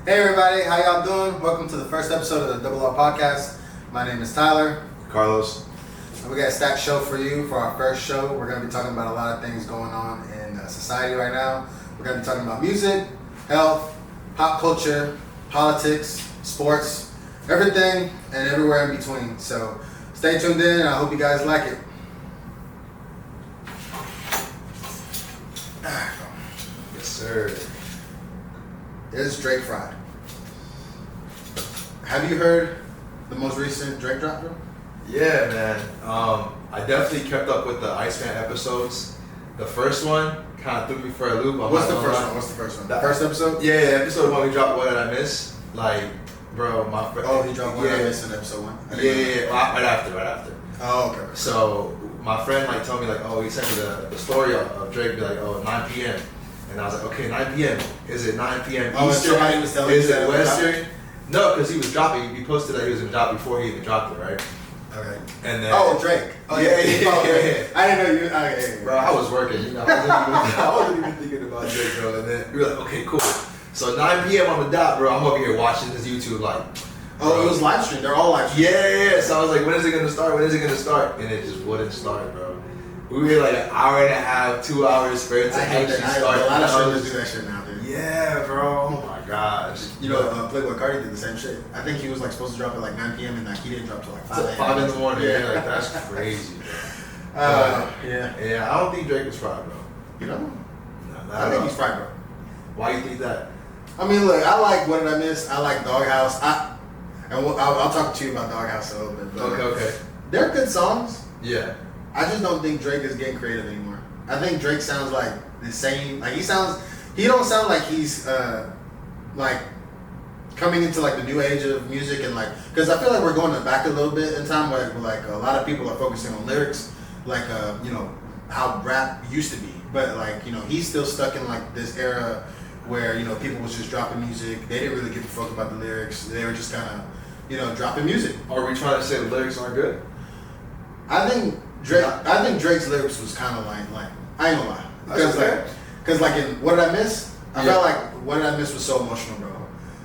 Hey everybody, how y'all doing? Welcome to the first episode of the Double R Podcast. My name is Tyler. Carlos. And we got a stacked show for you for our first show. We're going to be talking about a lot of things going on in society right now. We're going to be talking about music, health, pop culture, politics, sports, everything and everywhere in between. So stay tuned in and I hope you guys like it. Yes, sir. There's Drake Fried. Have you heard the most recent Drake drop, bro? Yeah, man. I definitely kept up with the Iceman episodes. The first one kind of threw me for a loop. What's the first one? That first episode? Yeah, episode one we dropped What Did I Miss? Like, bro, my friend. Oh, he dropped What Did I Miss in episode one? Yeah, right after. Oh, okay. So my friend like told me like, oh, he sent me the story of Drake, be like, oh, 9 p.m. And I was like, okay, 9 p.m. Is it 9 p.m. Oh, Eastern? so he was telling Is you it that Western? No, because he was dropping. He posted that he was gonna drop before he even dropped it, right? Okay. And then Drake. Oh yeah. I didn't know you. Okay. Bro, I was working. You know, I wasn't even thinking about Drake, bro. And then we were like, okay, cool. So 9 p.m. on the dot, bro. I'm over here watching his YouTube, like. Oh, it was live stream. They're all live stream. Yeah. So I was like, when is it gonna start? And it just wouldn't start, bro. We were like an hour and a half, 2 hours for it to actually start. A lot of streamers do that shit now, dude. Yeah, bro. Oh my gosh. You know, Playboy Cardi did the same shit. I think he was like supposed to drop at like 9 p.m. and like he didn't drop till like 5 a.m. 5 in the morning. Yeah, like that's crazy, bro. Yeah. I don't think Drake was fried, bro. You know? No, I think he's fried, bro. Why you think that? I mean, look, I like What Did I Miss? I like Doghouse. I'll talk to you about Doghouse a little bit. But Okay. They're good songs. Yeah. I just don't think Drake is getting creative anymore. I think Drake sounds like the same. Like he don't sound like he's like coming into like the new age of music and like, because I feel like we're going back a little bit in time where like a lot of people are focusing on lyrics, like you know how rap used to be. But like he's still stuck in like this era where people was just dropping music. They didn't really give a fuck about the lyrics. They were just kind of dropping music. Are we trying to say the lyrics aren't good? I think Drake's lyrics was kind of like I ain't gonna lie, because like in What Did I Miss? I felt like What Did I Miss was so emotional, bro.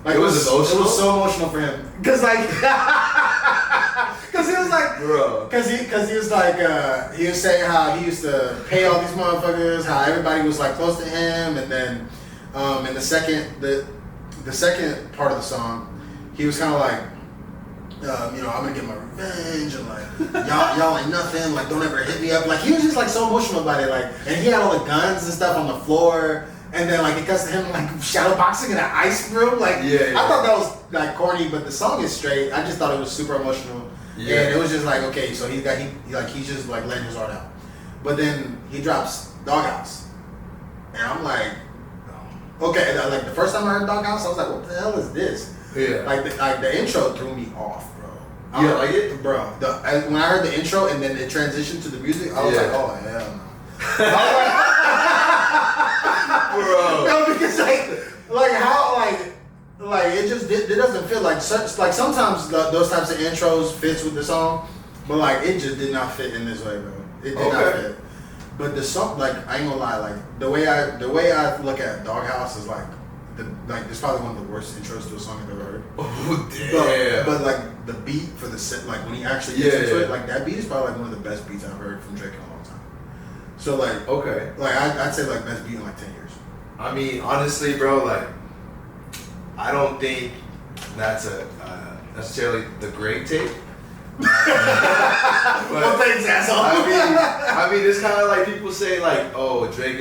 Like it was emotional. It was so emotional for him, because like, because he was like, bro, because he was like, he was saying how he used to pay all these motherfuckers, how everybody was like close to him, and then in the second part of the song, he was kind of like. I'm gonna get my revenge and like y'all ain't nothing, like don't ever hit me up. Like he was just like so emotional about it, like, and he had all the guns and stuff on the floor, and then like it cuts to him like shadow boxing in an ice room. Like I thought that was like corny, but the song is straight. I just thought it was super emotional. Yeah. And it was just like, okay, so he's just like letting his heart out. But then he drops Doghouse. And I'm like, okay, like the first time I heard Doghouse, I was like, what the hell is this? Yeah. Like the intro threw me off, bro. Yeah, like it? Bro. When I heard the intro and then it transitioned to the music, I was like, oh hell no. Bro. No, because like how like it just it doesn't feel like such, like sometimes those types of intros fits with the song, but like it just did not fit in this way, bro. It did not fit. But the song, like I ain't gonna lie, like the way I look at Doghouse is like it's probably one of the worst intros to a song I've ever heard. Oh damn! But like the beat for the set, like when he actually gets into it, like that beat is probably like one of the best beats I've heard from Drake in a long time. So like I'd say like best beat in like 10 years. I mean, honestly, bro, like I don't think that's a necessarily the great take. Well, thanks, asshole. I mean, it's kind of like people say like, oh, Drake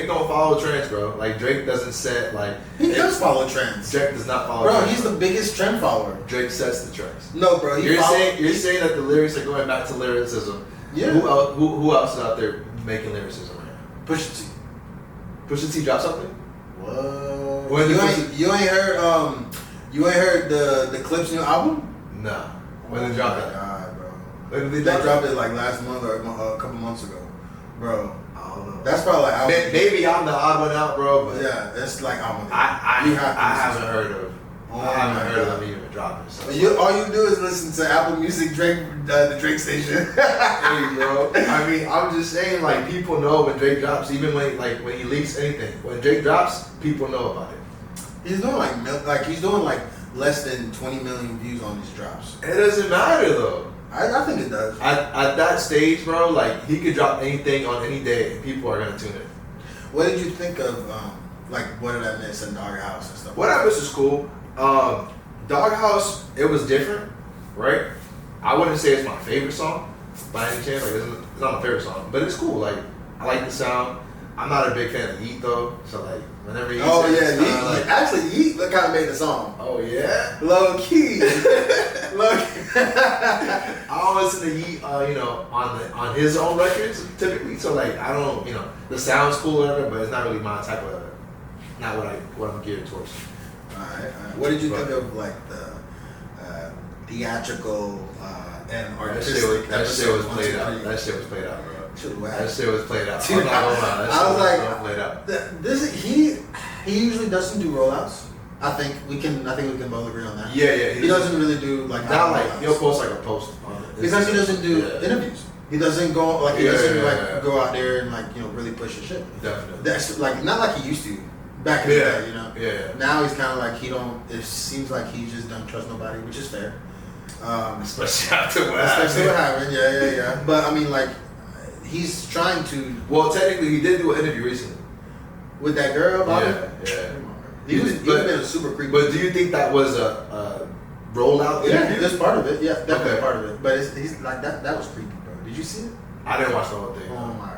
don't follow trends, bro. Like Drake doesn't set like. He does follow trends. Drake does not follow. Bro, trends, he's the biggest trend follower. Drake sets the trends. No, bro. You're saying that the lyrics are going back to lyricism. Yeah. Who else is out there making lyricism right now? Pusha T. Pusha T dropped something? What? You ain't heard the Clips new album? No. When they dropped that? God, bro. When They dropped it like last month or a couple months ago, bro. I don't know. That's probably like maybe I'm the odd one out, bro. But yeah, it's like album. I haven't heard of. I haven't heard of them even dropping. So. All you do is listen to Apple Music, the Drake station. Hey, bro. I mean, I'm just saying, like, people know when Drake drops, even when he leaks anything. When Drake drops, people know about it. He's doing like he's doing like less than 20 million views on these drops. It doesn't matter though. I think it does. At that stage, bro, like he could drop anything on any day and people are gonna tune in. What did you think of like What Did I Miss and Doghouse and stuff? What I Miss is cool. Doghouse, it was different, right? I wouldn't say it's my favorite song by any chance. Like it's not my favorite song, but it's cool. Like I like the sound. I'm not a big fan of Yeet though, so like whenever Yeet Yeet, actually Yeet kind of made the song. Oh yeah, low key. Low key. I don't listen to Yeet, you know, on his own records typically. So like I don't, you know, the sound's cool or whatever, but it's not really my type of, not what I'm geared towards. Alright. What did you think of like the theatrical and artistic? That shit was played out. That shit was played out, bro. That shit was played out. I'm not gonna lie. I was like, played out. He usually doesn't do rollouts. I think we can both agree on that. Yeah. He doesn't really do like not like he'll post like a post on it. Because he doesn't do interviews. He doesn't go like he doesn't go out there and like, you know, really push his shit. Definitely. That's like not like he used to back in the day, you know. Yeah. Now he's kind of like it seems like he just doesn't trust nobody, which is fair. Especially after what happened. Yeah. But I mean, like, he's trying to. Well, technically, he did do an interview recently With that girl, Bobby? Yeah. He was been super creepy. But do you think that was a rollout interview? Yeah, that's part of it. Yeah, definitely Okay. part of it. But he's like that was creepy, bro. Did you see it? I didn't watch the whole thing. Oh my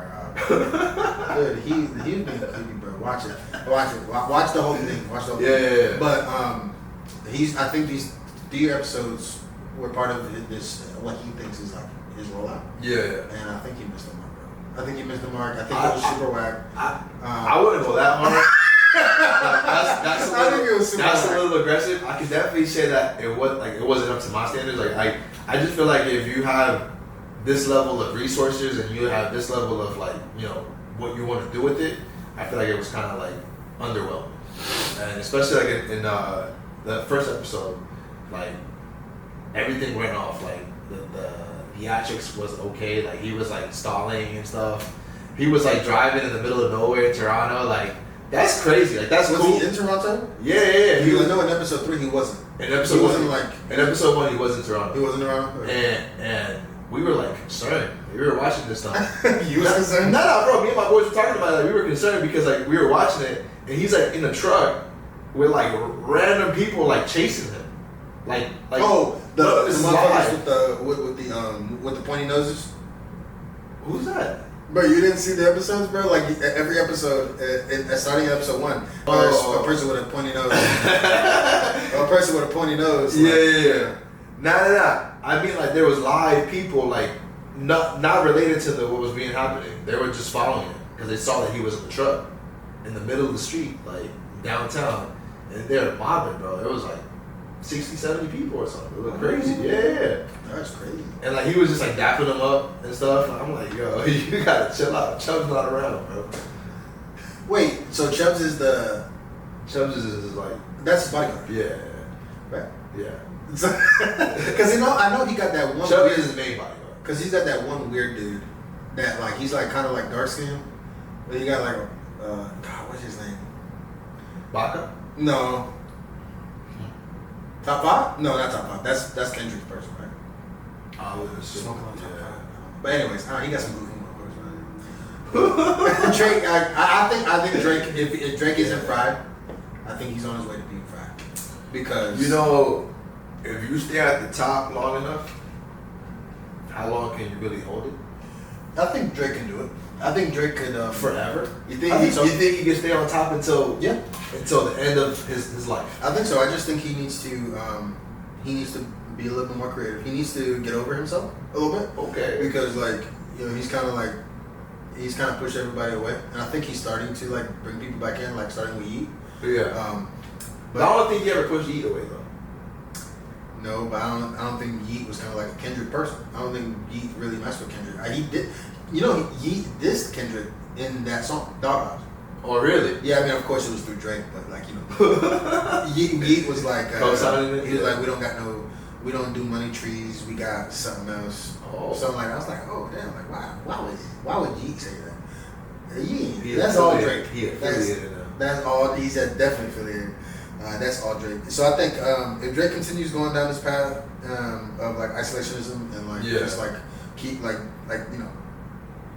god. Dude, he's being creepy, bro. Watch it. Watch the whole thing. Watch the whole thing. Yeah. But I think these 3 episodes were part of this what he thinks is like his rollout. Yeah. And I think he missed the mark, bro. I think he missed the mark. I think it was super whack. I wouldn't go that hard. That's a little aggressive. I can definitely say that it wasn't up to my standards. Like I just feel like if you have this level of resources and you have this level of like, you know, what you want to do with it, I feel like it was kind of like underwhelming. And especially like in the first episode, like everything went off. Like the theatrics was okay. Like he was like stalling and stuff. He was like driving in the middle of nowhere in Toronto. Like that's crazy. Like that's was cool. he in Toronto? Yeah. He was. No, in episode 3 he wasn't. In episode 1 he was in Toronto. He wasn't around. And we were like concerned. We were watching this stuff. You was concerned? No, bro. Me and my boys were talking about it. Like, we were concerned because like we were watching it, and he's like in a truck with like random people like chasing him. Like the motherfuckers with the pointy noses. Who's that? Bro, you didn't see the episodes, bro? Like every episode, starting at episode 1, a person with a pointy nose. A person with a pointy nose. Yeah. Nah. I mean, like there was live people, like not related to what was being happening. They were just following him because they saw that he was in the truck in the middle of the street, like downtown, and they were mobbing, bro. It was like 60, 70 people or something. It was crazy. Yeah. That's crazy. And like he was just like dapping them up and stuff. And I'm like, yo, you gotta chill out. Chubb's not around, bro. Wait, so Chubbs is like that's his bodyguard. Yeah. Right. Yeah. Because I know he got that one. Chubb is his main bodyguard. Because he's got that one weird dude that like he's like kind of like dark skin, but he got like God, what's his name? Baca? No. Top 5? No, not Top 5. That's Kendrick's person, right? Smoking on Top 5. But anyways, he got some goofy motherfuckers. Drake, I think Drake. If Drake isn't fried, I think he's on his way to being fried. Because you know, if you stay at the top long enough, how long can you really hold it? I think Drake can do it. I think Drake could forever. You think I think he can stay on top until the end of his life? I think so. I just think he needs to be a little bit more creative. He needs to get over himself a little bit. Okay. Because like, you know, he's kind of pushed everybody away, and I think he's starting to like bring people back in, like starting with Yeet. Yeah. But I don't think he ever pushed Yeet away though. No, but I don't think Yeet was kind of like a Kendrick person. I don't think Yeet really messed with Kendrick. He did. You know, Yeet dissed Kendrick in that song, Doghouse. Oh, really? Yeah, I mean, of course it was through Drake, but like, you know, Yeet was like, he was like, we don't do money trees, we got something else. Oh. Something like that. I was like, oh damn, like why would Yeet say that? Yeet, He that's all affiliated. Drake. He affiliated. That's all. He's definitely affiliated. That's all Drake. So I think if Drake continues going down this path of like isolationism and like just like keep like you know,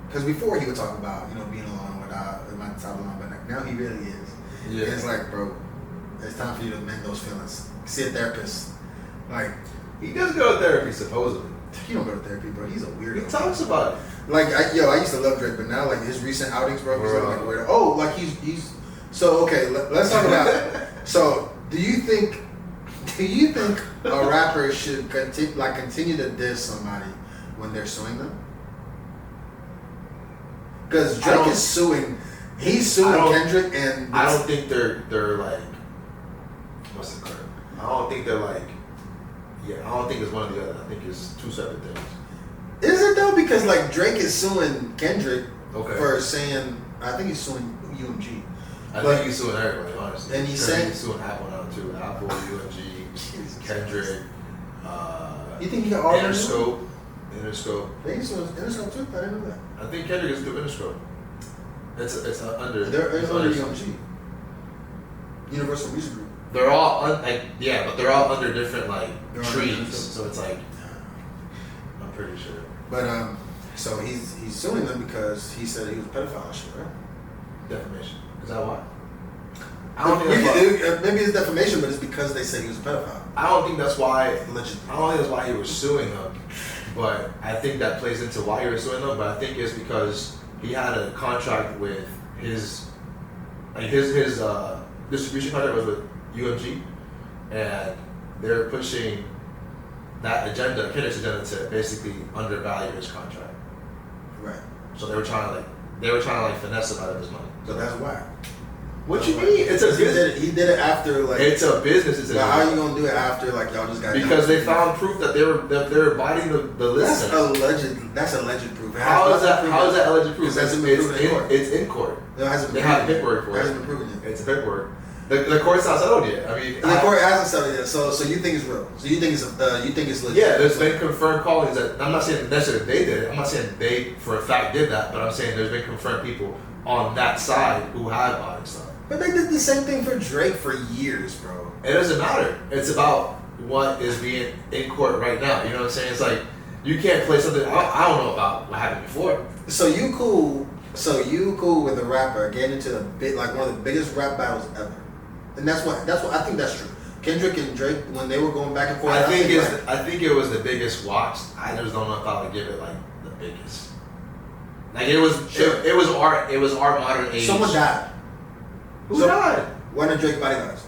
because before he would talk about, you know, being alone without my top alone, but like now he really is. Yeah. And it's like, bro, it's time for you to mend those feelings. See a therapist. Like, he does go to therapy supposedly. He don't go to therapy, bro. He's a weirdo. He talks about it. Like, I used to love Drake, but now like his recent outings, bro, he's like weirdo. Oh, like he's. So okay, let's talk about. So do you think a rapper should continue to diss somebody when they're suing them? Because Drake is suing. He's suing Kendrick, and I don't think they're like, what's the term? I don't think they're like, I don't think it's one or the other. I think it's two separate things. Is it though? Because like Drake is suing Kendrick for saying, I think he's suing UMG. I think he's suing everybody, honestly. And he's saying he's suing Apple now too. Apple, UMG, Kendrick. You think he got all Interscope? They he's suing Interscope too. I didn't know that. I think Kendrick is through Interscope. It's under. It's under UMG. Universal Music Group. They're all but they're all under different like trees. So it's like, I'm pretty sure. But so he's suing them because he said he was a pedophile and shit, right? Defamation. Is that why? I don't think maybe it's defamation, but it's because they said he was a pedophile. I don't think that's why. Allegedly. I don't think that's why he was suing them, but I think that plays into why he was suing them. But I think it's because he had a contract with his distribution contract was with UMG, and they're pushing that agenda, Kendrick's agenda, to basically undervalue his contract. Right. So they were trying to finesse him out of his money. So that's why. What you mean? It's a business. He did it after like. It's a business. But how are you gonna do it after like y'all just got? Because they found proof that they were biting the list. That's alleged proof. How is that alleged proof? It's in court. They have paperwork for it. It hasn't been proven yet. It's paperwork. The court's not settled yet. I mean, the court hasn't settled yet. So you think it's real? So you think it's legit? Yeah, there's been confirmed callings that I'm not saying necessarily they did it. I'm not saying they for a fact did that, but I'm saying there's been confirmed people on that side who have bought stuff. But they did the same thing for Drake for years, bro. It doesn't matter. It's about what is being in court right now. You know what I'm saying? It's like you can't play something. I don't know about what happened before. So you cool with a rapper getting into one of the biggest rap battles ever, and that's what I think that's true. Kendrick and Drake, when they were going back and forth, I think it was the biggest watched. I just don't know if I would give it like the biggest. Like it was our modern age. Someone died. Who died? One of Drake's bodyguards.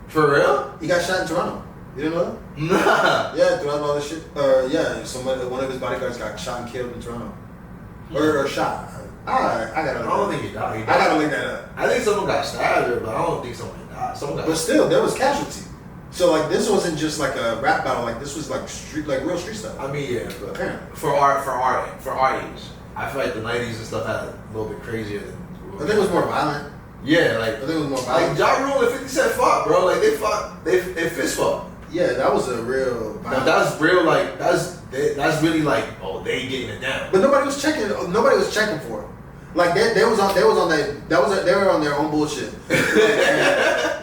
For real? He got shot in Toronto. You didn't know that? Nah. Yeah, throughout all this shit. One of his bodyguards got shot and killed in Toronto. Or shot. I don't think he died. I gotta look that up. I think someone got stabbed, but I don't think someone died. But still, there was casualty. So like, this wasn't just like a rap battle. Like this was like real street stuff. I mean, yeah, but for our age, I feel like the '90s and stuff had a little bit crazier than. I think it was more violent. Yeah, like I think it was more violent. Like Ja Rule and 50 Cent fought, bro. Like they fought, they fist fought. Yeah, that was a real violent. That's real. Like that's really like they getting it down. But nobody was checking for it. Like they were on their own bullshit.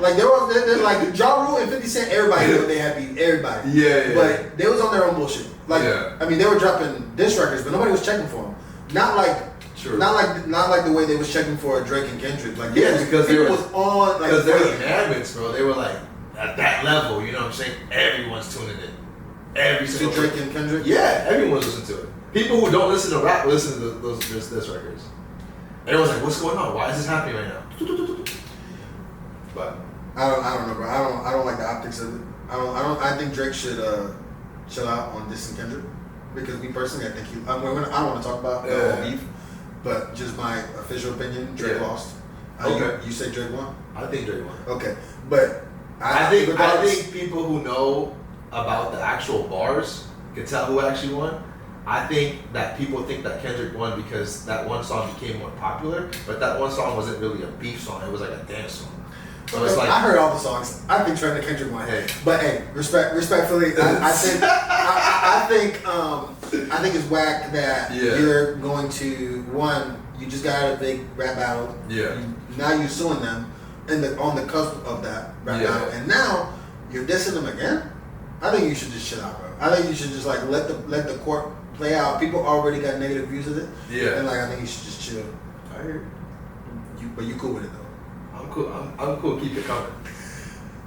Like like Ja Rule and 50 Cent, everybody knew they had beat everybody. Yeah. But they was on their own bullshit. Like I mean, they were dropping diss records, but nobody was checking for them. Not like the way they was checking for Drake and Kendrick. Like because they were on like because they're commandments, bro. They were like at that level. You know what I'm saying? Everyone's tuning in. Every single Drake and Kendrick. Yeah, everyone's listening to it. People who don't listen to rap listen to those diss records. Everyone's like, "What's going on? Why is this happening right now?" But I don't know, bro. I don't like the optics of it. I think Drake should chill out on dissing Kendrick because me personally, I think I don't want to talk about beef, but just my official opinion, Drake lost. Okay. You say Drake won? I think Drake won. Okay, but I think people who know about the actual bars can tell who actually won. I think that people think that Kendrick won because that one song became more popular, but that one song wasn't really a beef song. It was like a dance song. So it's like I heard all the songs. I think Trent and Kendrick won. Hey. But hey, respectfully, I think it's whack that you're going to you just got out of a big rap battle. Yeah. Now you're suing them on the cusp of that right now, and now you're dissing him again. I think you should just chill out, bro. I think you should just like let the court play out. People already got negative views of it. Yeah. And like I think you should just chill. I hear you. But you cool with it though. I'm cool. I'm cool. Keep it coming.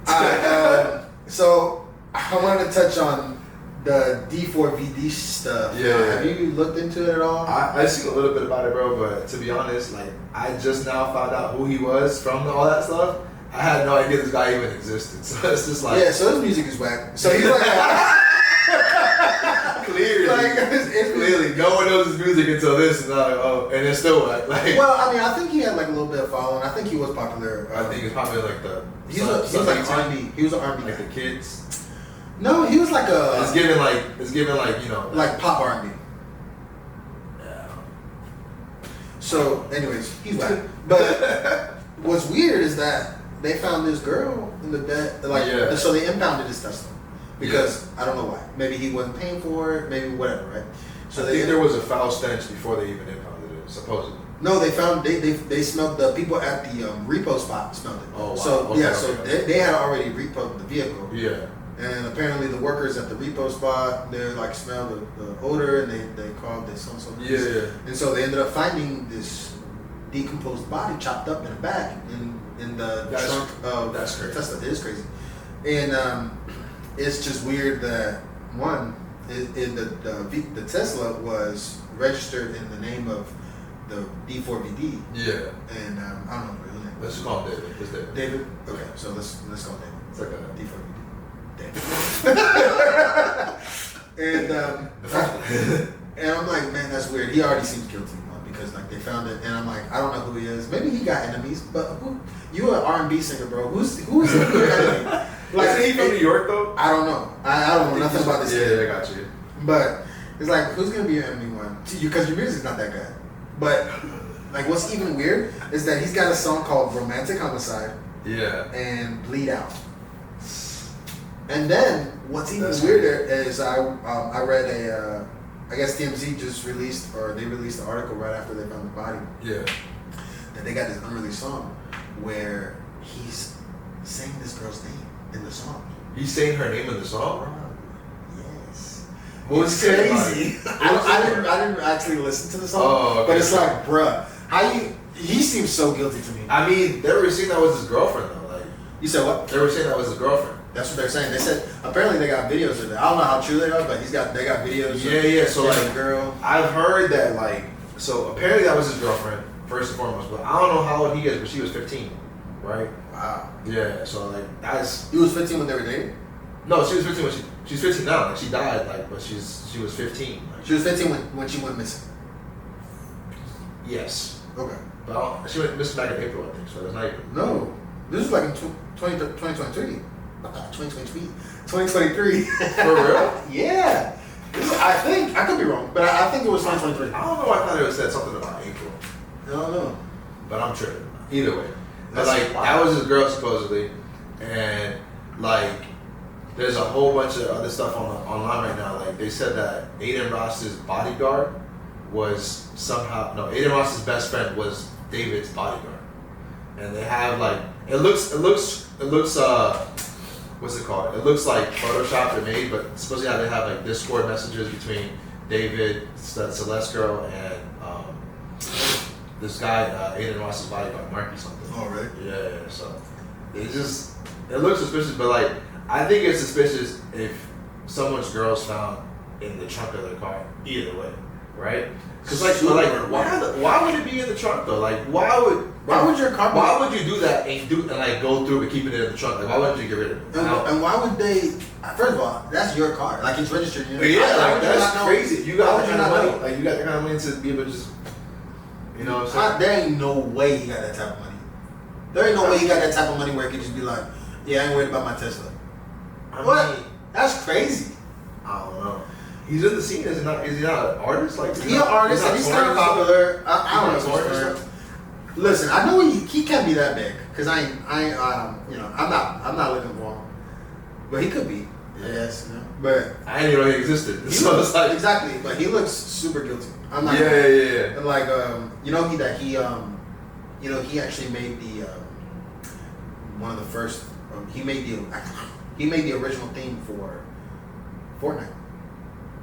Alright, so I wanted to touch on the D4VD stuff. Yeah. Have you looked into it at all? I seen a little bit about it, bro. But to be honest, like I just now found out who he was from all that stuff. I had no idea this guy even existed. So it's just like so his music is whack. So he's like clearly, it's clearly no one knows his music until this, and and it's still whack. Like, well, I mean, I think he had like a little bit of following. I think he was popular. I think it's probably like the he was like R&B. He was an R&B like guy. the kids. No, he was like a. It's giving like you know like pop R&B. Yeah. So, anyways, he's whack. But what's weird is that they found this girl in the bed. Like, so they impounded his Tesla because I don't know why. Maybe he wasn't paying for it. Maybe whatever, right? So I think there was a foul stench before they even impounded it, supposedly. No, they found they smelled the people at the repo spot smelled it. Oh wow. So okay, so they had already repoed the vehicle. Yeah. And apparently the workers at the repo spot, they like smelled the odor, and they called this so. Yeah. And so they ended up finding this decomposed body chopped up in a bag in the trunk of that's crazy. Tesla. It is crazy, and it's just weird that one, the Tesla was registered in the name of the D4VD. Yeah. And I don't know the real name. Let's call him David. It's David. David. Okay, so let's call him David. It's like a D4VD. and I'm like, man, that's weird. He already seems guilty because like they found it, and I'm like, I don't know who he is. Maybe he got enemies, but who? You an R&B singer, bro? Who's your enemy? Like, isn't he from New York though? I don't know. I don't know nothing about this. Yeah, I got you. But it's like, who's gonna be your enemy one? Because your music's not that good. But like, what's even weird is that he's got a song called "Romantic Homicide." Yeah. And "Bleed Out." And then what's even weirder is I read I guess TMZ just released, or they released an article right after they found the body. Yeah. That they got this unreleased song where he's saying this girl's name in the song. He's saying her name in the song? Yes. What's crazy? I didn't actually listen to the song, but it's like, bruh, he seems so guilty to me. I mean, they were saying that was his girlfriend though. Like, you said what? They were saying that was his girlfriend. That's what they're saying. They said apparently they got videos of it. I don't know how true they are, but they got videos. Yeah. So like, girl. I've heard that like, so apparently that was his girlfriend first and foremost. But I don't know how old he is, but she was 15, right? Wow. Yeah. So like, that's. He was 15 when they were dating. No, she was 15 when she's 15 now. Like she died. Like, but she was 15. Like, she was 15 when she went missing. Yes. Okay. But she went missing back in April, I think. So that's not even. No, this was like in 2023. 2023. For real? Yeah. I think, I could be wrong, but I think it was 2023. I don't know why I thought it said something about April. I don't know. But I'm tripping. Either way. But That's like, that was his girl supposedly. And like, there's a whole bunch of other stuff online right now. Like, they said that Aiden Ross's bodyguard was Aiden Ross's best friend was David's bodyguard. And they have like, it looks what's it called? It looks like Photoshopped or made, but supposedly how they have like Discord messages between David, Celeste girl, and this guy, Aiden Ross's bodyguard, Marky something. Oh, right? Yeah, so it looks suspicious, but like, I think it's suspicious if someone's girl's found in the trunk of their car, either way, right? Because like, why would it be in the trunk though? Like, why would your car? Why would you do that and like go through and keep it in the trunk? Like, why wouldn't you get rid of it? And why would they? First of all, that's your car. Like, it's registered. Yeah, like that's crazy. You got that kind of money. Know? Like, you got that kind of money to be able to just, you know what I'm saying? There ain't no way he got that type of money. There ain't no way he got that type of money where it could just be like, yeah, I ain't worried about my Tesla. What? That's crazy. I don't know. He's in the scene. Is he not an artist? Like, he's an artist and he's kind of popular. I don't know. Listen, I know he can't be that big because I'm not looking for him, but he could be. Yes, you know. But I didn't even know he existed. So it's like, exactly, but he looks super guilty. I'm not. Yeah. Like he actually made one of the first. He made the original theme for Fortnite.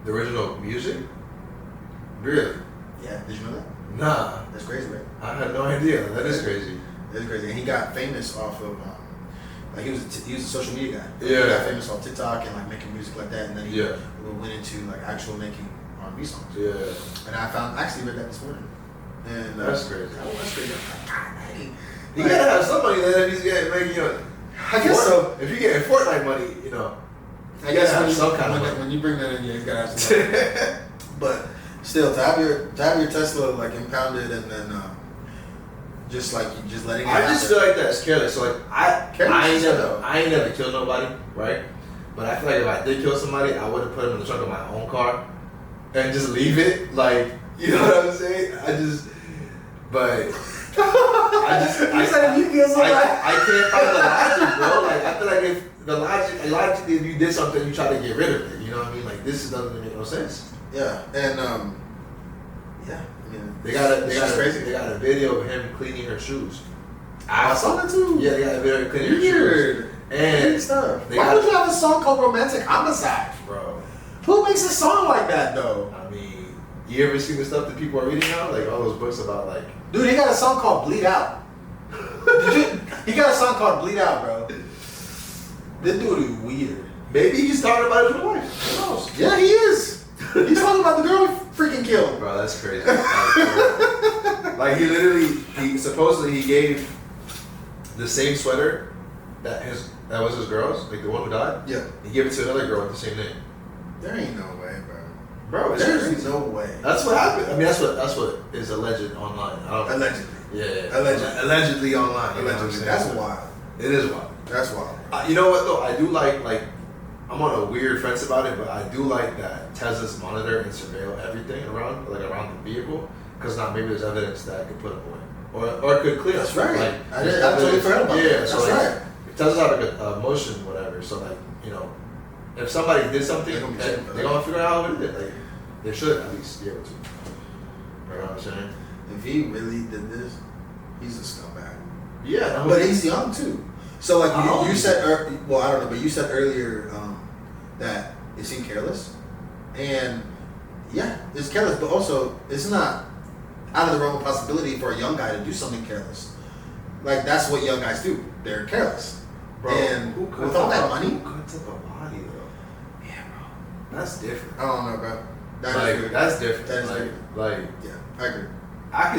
The original music? Really? Yeah. Did you know that? Nah. That's crazy, right? I had no idea. That is crazy. That's crazy. And he got famous off of like he was a social media guy. Yeah. He got famous on TikTok and like making music like that, and then he went into like actual making R&B songs. Yeah. And I actually read that this morning. And that's crazy. That's crazy. I'm like, God, dang. You gotta have some money then if he's getting making I guess so. If you're getting Fortnite money, I guess when some kind of money. When you bring that in, you gotta have some money. But still, to have your Tesla like impounded and then just letting it I happen. just feel like that's careless. So like I ain't never killed nobody, right? But I feel like if I did kill somebody, I wouldn't put him in the trunk of my own car and just leave it. Like, you know what I'm saying? I can't find the logic, bro. Like, I feel like if the logic, if you did something, you try to get rid of it. You know what I mean? Like, this doesn't make no sense. Yeah, and yeah, I mean, they got a video of him cleaning her shoes. I saw that too. Yeah, they got a video of him cleaning her shoes. And stuff. Why would you have a song called "Romantic Homicide"? Bro, who makes a song like that though? I mean, you ever seen the stuff that people are reading now? Like all those books about like. Dude, he got a song called "Bleed Out." He got a song called "Bleed Out," bro. This dude is weird. Maybe he's talking about his real life. Who knows? Yeah, he is. He's talking about the girl he freaking killed. Bro, that's crazy. Like he supposedly he gave the same sweater that was his girl's, like the one who died. Yeah. He gave it to another girl with the same name. There ain't no way, bro. Bro, there's no way. That's what happened. I mean, that's what is alleged online. Allegedly. Yeah. Allegedly online. Allegedly. That's wild. It is wild. That's wild. You know what though? I do like I'm on a weird fence about it, but I do like that Tesla's monitor and surveil everything around the vehicle, because now maybe there's evidence that could put them away or could clear. That's right. Like, I totally forgot about that. Yeah, so that's like, right. if Tesla's have a motion, whatever. So like, if somebody did something, they're gonna figure out how it did. Like, they should at least be able to. You know what I'm saying? If he really did this, he's a scumbag. Yeah, but he's young too. So like you said, I don't know, but you said earlier that it seemed careless, and yeah, it's careless, but also it's not out of the realm of possibility for a young guy to do something careless. Like that's what young guys do. They're careless. Bro, and with all that money, who cuts up a body though? Yeah, bro. That's different. I don't know, bro. That's different. That is different. Like, yeah, I agree. I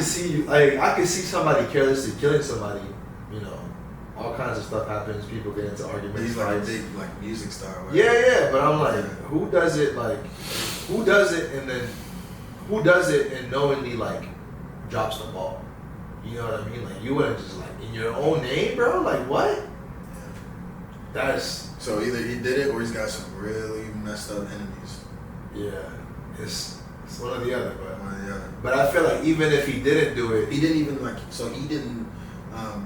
could see somebody carelessly killing somebody. All kinds of stuff happens. People get into arguments. He's like a big music star. Yeah. But I'm like, who does it? Who does it and knowingly drops the ball? You know what I mean? Like you wouldn't just in your own name, bro. Like what? Yeah. That's so either he did it or he's got some really messed up enemies. Yeah, it's one or the other, but one or the other. But I feel like even if he didn't do it, he didn't even he didn't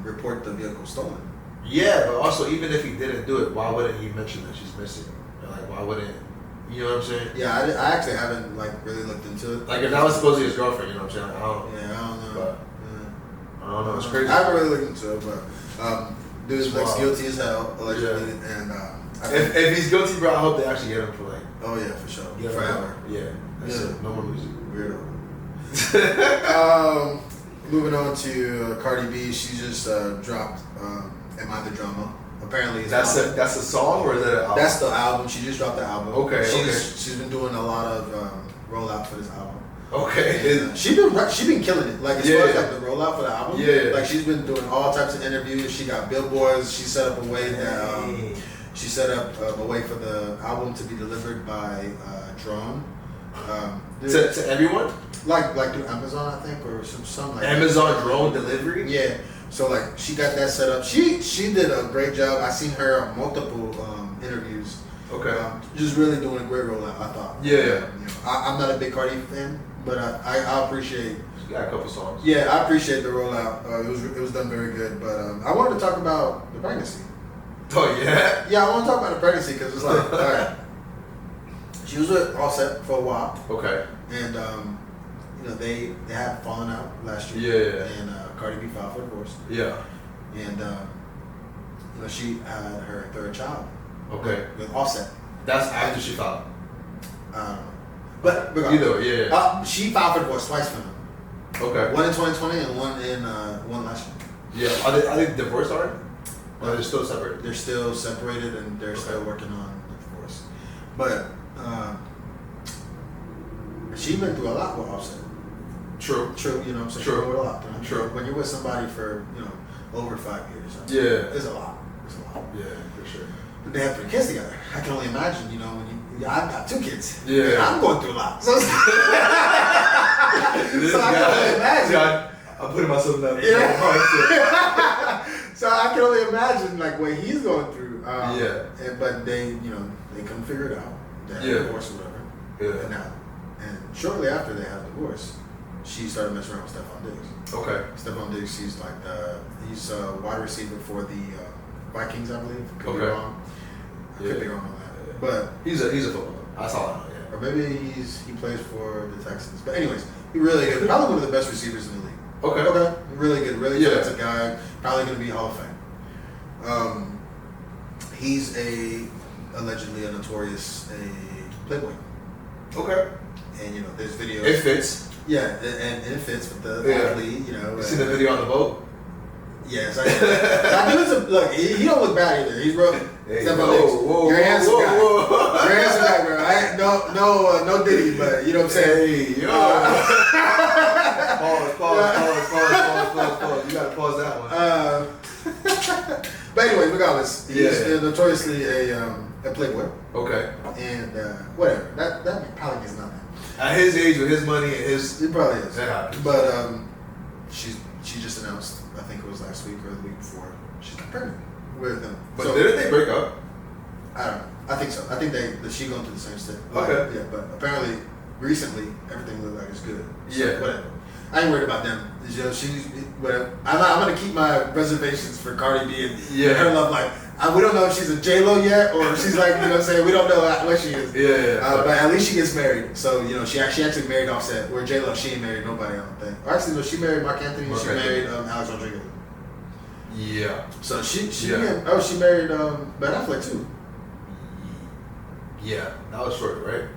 report the vehicle stolen. Yeah, but also even if he didn't do it, why wouldn't he mention that she's missing? Why wouldn't? You know what I'm saying? Yeah, I actually haven't really looked into it. If that was supposed to be his girlfriend, you know what I'm saying? I don't know. But, I don't know. It's crazy. I haven't really looked into it, but dude's guilty as hell allegedly, and if he's guilty, bro, I hope they actually get him for oh yeah, for sure, forever. Yeah, that's it. No more music. Weirdo. Moving on to Cardi B, she just dropped "Am I the Drama?" Apparently, that's a song or is that an album? That's the album. She just dropped the album. Okay. She's been doing a lot of rollout for this album. Okay. And, she been killing it. As far as the rollout for the album. Yeah. She's been doing all types of interviews. She got billboards. She set up a way that she set up a way for the album to be delivered by drone. To everyone? Like through Amazon, I think, or some like Amazon drone delivery? Yeah. So she got that set up. She did a great job. I seen her on multiple interviews. Okay. Just really doing a great rollout, I thought. Yeah. I'm not a big Cardi fan, but I appreciate. She got a couple songs. Yeah, I appreciate the rollout. It was done very good. But I wanted to talk about the pregnancy. Oh yeah. Yeah, I want to talk about the pregnancy because it's all right. She was with Offset for a while. Okay. And they had fallen out last year. Yeah. And Cardi B filed for divorce. Yeah. And you know, she had her third child. Okay. With Offset. That's after she filed. But either way, yeah. She filed for divorce twice for him. Okay. One in 2020 and one last year. Yeah. Are they divorced already? Or they're still separated? They're still separated and they're still working on the divorce. But she's been through a lot with Offset. True. You know what I'm saying? True. She's been through a lot. True. When you're with somebody for, you know, over 5 years. Yeah. It's a lot. Yeah, for sure. They have 3 kids together. I can only imagine, you know, when I've got 2 kids. Yeah. I'm going through a lot. So, I can only imagine. I'm putting myself in that. Yeah. So I can only imagine like what he's going through. But they, you know, they couldn't figure it out. They had a divorce or whatever. Yeah. And shortly after they had a divorce, she started messing around with Stefon Diggs. Okay. Stefon Diggs, he's a wide receiver for the Vikings, I believe. Could be wrong. I could be wrong on that. But he's a footballer. That's all I know. Yeah. Or maybe he plays for the Texans. But anyways, he really good. Probably one of the best receivers in the league. Okay. Really good. Really talented guy. Probably going to be Hall of Fame. He's allegedly a notorious playboy. Okay. And you know, there's videos. It fits. Yeah, and it fits with the athlete. You know. You see the video on the boat? Yes, I do. Look, he don't look bad either. He's real. Hey, You're a handsome guy. You're a handsome guy, bro. I ain't no Diddy, but you know what I'm saying. Hey, yo. Pause. You gotta pause that one. But anyway, regardless, he's notoriously a playboy. Okay. And whatever. That probably means nothing. At his age, with his money, and his it probably is. That happens. But she just announced. I think it was last week or the week before. She's pregnant with him. But didn't they break up? I don't know. I think so. I think she going through the same step. Okay. Yeah, but apparently recently everything looked like it's good. So, yeah. Whatever. I ain't worried about them. You know, she's whatever. I'm gonna keep my reservations for Cardi B and her love life. We don't know if she's a J-Lo yet or if she's like, you know what I'm saying? We don't know what she is. But at least she gets married. So, you know, she actually married Offset. Where J-Lo, she ain't married nobody, I don't think. Or actually, no, she married Mark Anthony and she married Alex Rodriguez. Yeah. So she married Ben Affleck too. Yeah, that was short, right?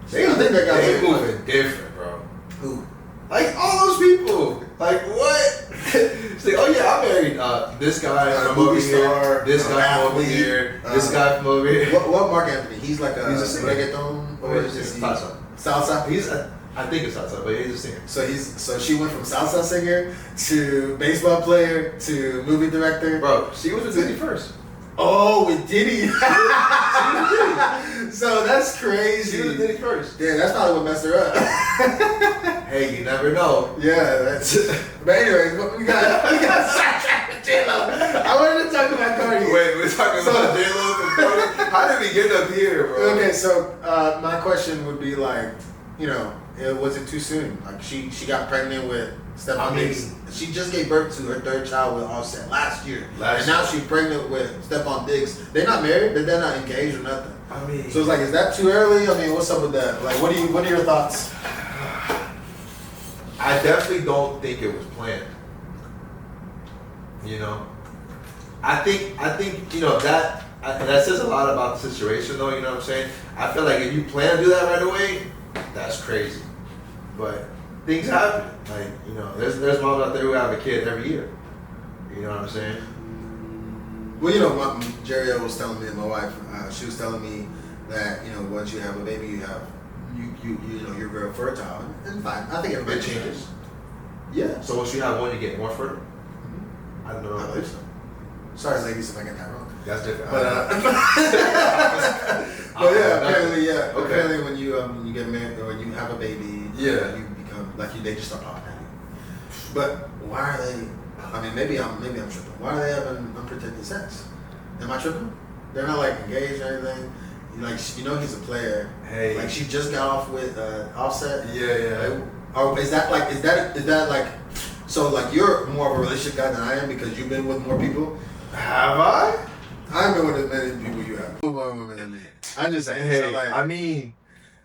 I think they got moving different, bro. Who? Like all those people. Like what? It's like, oh yeah, I married this guy from over here, this guy from over here, this guy from over here. What Mark Anthony? He's like a reggaeton or is he salsa? Salsa. I think it's salsa, but he's a singer. So she went from salsa singer to baseball player to movie director. Bro, she was with Diddy first. Oh, with Diddy. So that's crazy. She was with Diddy first. Yeah, that's probably what messed her up. Hey, you never know. Yeah, that's. But anyways, we got sidetracked with J-Lo. I wanted to talk about Cardi. Wait, we're talking about J-Lo and Cardi. How did we get up here, bro? Okay, so my question would be like, you know, was it too soon? Like she got pregnant with Stefon Diggs. She just gave birth to her third child with Offset last year. And now she's pregnant with Stefon Diggs. They're not married, but they're not engaged or nothing. I mean, so it's like, is that too early? I mean, what's up with that? Like, what are your thoughts? I definitely don't think it was planned. You know, I think you know that says a lot about the situation, though. You know what I'm saying? I feel like if you plan to do that right away, that's crazy. But things happen. Like, you know, there's moms out there who have a kid every year. You know what I'm saying? Well, you know, Jerry was telling me, and my wife, she was telling me that, you know, once you have a baby, you know, you're very fertile. And fine. I think everybody changes. Yeah. So once you have one, you get more fertile? Mm-hmm. I don't know. I believe so. Sorry, ladies, if I get that wrong. That's different. But yeah, apparently, yeah. Okay. Apparently, when you get married or when you have a baby, you become like they just start popping at you. But why are they? I mean, maybe I'm tripping. Why are they having unprotected sex? Am I tripping? They're not like engaged or anything. Like, you know, he's a player. Hey, like she just got off with Offset. Yeah. Like, or is that like? So like you're more of a relationship guy than I am because you've been with more people. Have I? I've been with as many people you have. More women than me. I'm just saying. Hey, so like, I mean,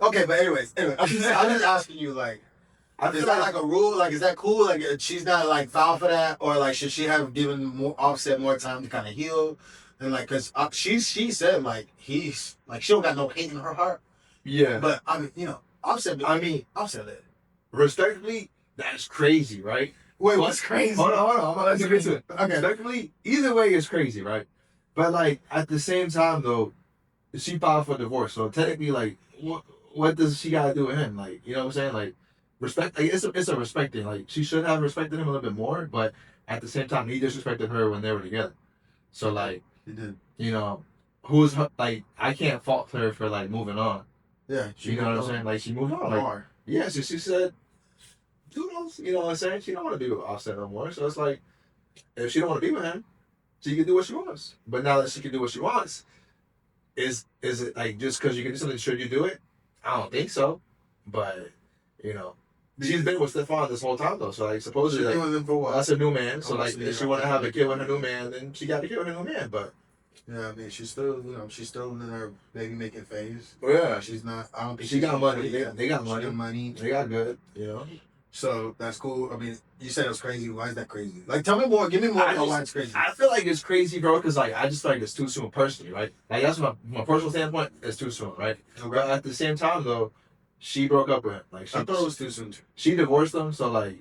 okay, but anyway, I'm just asking you, like, Is that like a rule? Like, is that cool? Like, she's not like foul for that, or like, should she have given Offset more time to kind of heal? And like, cause she said like he's like she don't got no hate in her heart. Yeah. But I mean, you know, Offset it. Respectfully, that's crazy, right? Wait, what's crazy? Hold on. I'm gonna let you get to it. Okay. Respectfully, either way is crazy, right? But like at the same time though, she filed for divorce, so technically, like, what does she gotta do with him? Like, you know what I'm saying? Like, respect. Like, it's a respect thing. Like, she should have respected him a little bit more, but at the same time, he disrespected her when they were together. So like, he did. You know, like, I can't fault her for like moving on. Yeah, you know what I'm saying? Like, she moved on. Like, yeah, so she said, "Doodles," you know what I'm saying? She don't want to be with Offset no more. So it's like, if she don't want to be with him, she can do what she wants. But now that she can do what she wants, is it like just because you can do something, should you do it? I don't think so. But you know, she's been with Stefon this whole time though. So like, supposedly, like, that's a new man. So like, if she want to have a kid with her new man, then she got a kid with her new man. But yeah, I mean, she's still in her baby making phase. Oh yeah, she's not. I don't think she got money. They got money. She got money. They got good. You know. So that's cool. I mean, you said it was crazy. Why is that crazy? Like, tell me more. Give me more about why it's crazy. I feel like it's crazy, bro, because like I just feel like it's too soon personally, right? Like that's my personal standpoint. It's too soon, right? Okay. But at the same time, though, she broke up with him. Like I thought it was too soon. She divorced him, so like,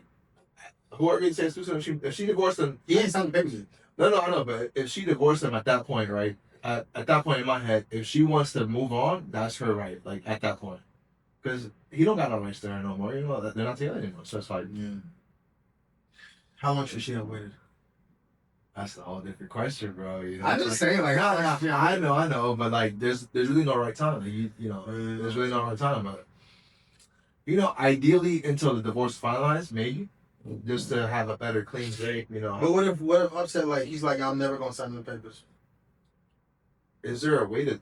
whoever says too soon, if she divorced him, he ain't signed the papers yet. No, I know, but if she divorced him at that point, right? At that point in my head, if she wants to move on, that's her right. Like at that point. Because he don't got no rights to her no more. You know, they're not together anymore. So it's like, yeah. How long should she have waited? That's a whole different question, bro. You know, I just say like, I know, but like, there's really no right time. Like, there's really no right time. But you know, ideally, until the divorce is finalized, maybe just to have a better clean break. You know. But what if Offset like he's like, I'm never gonna sign the papers? Is there a way to?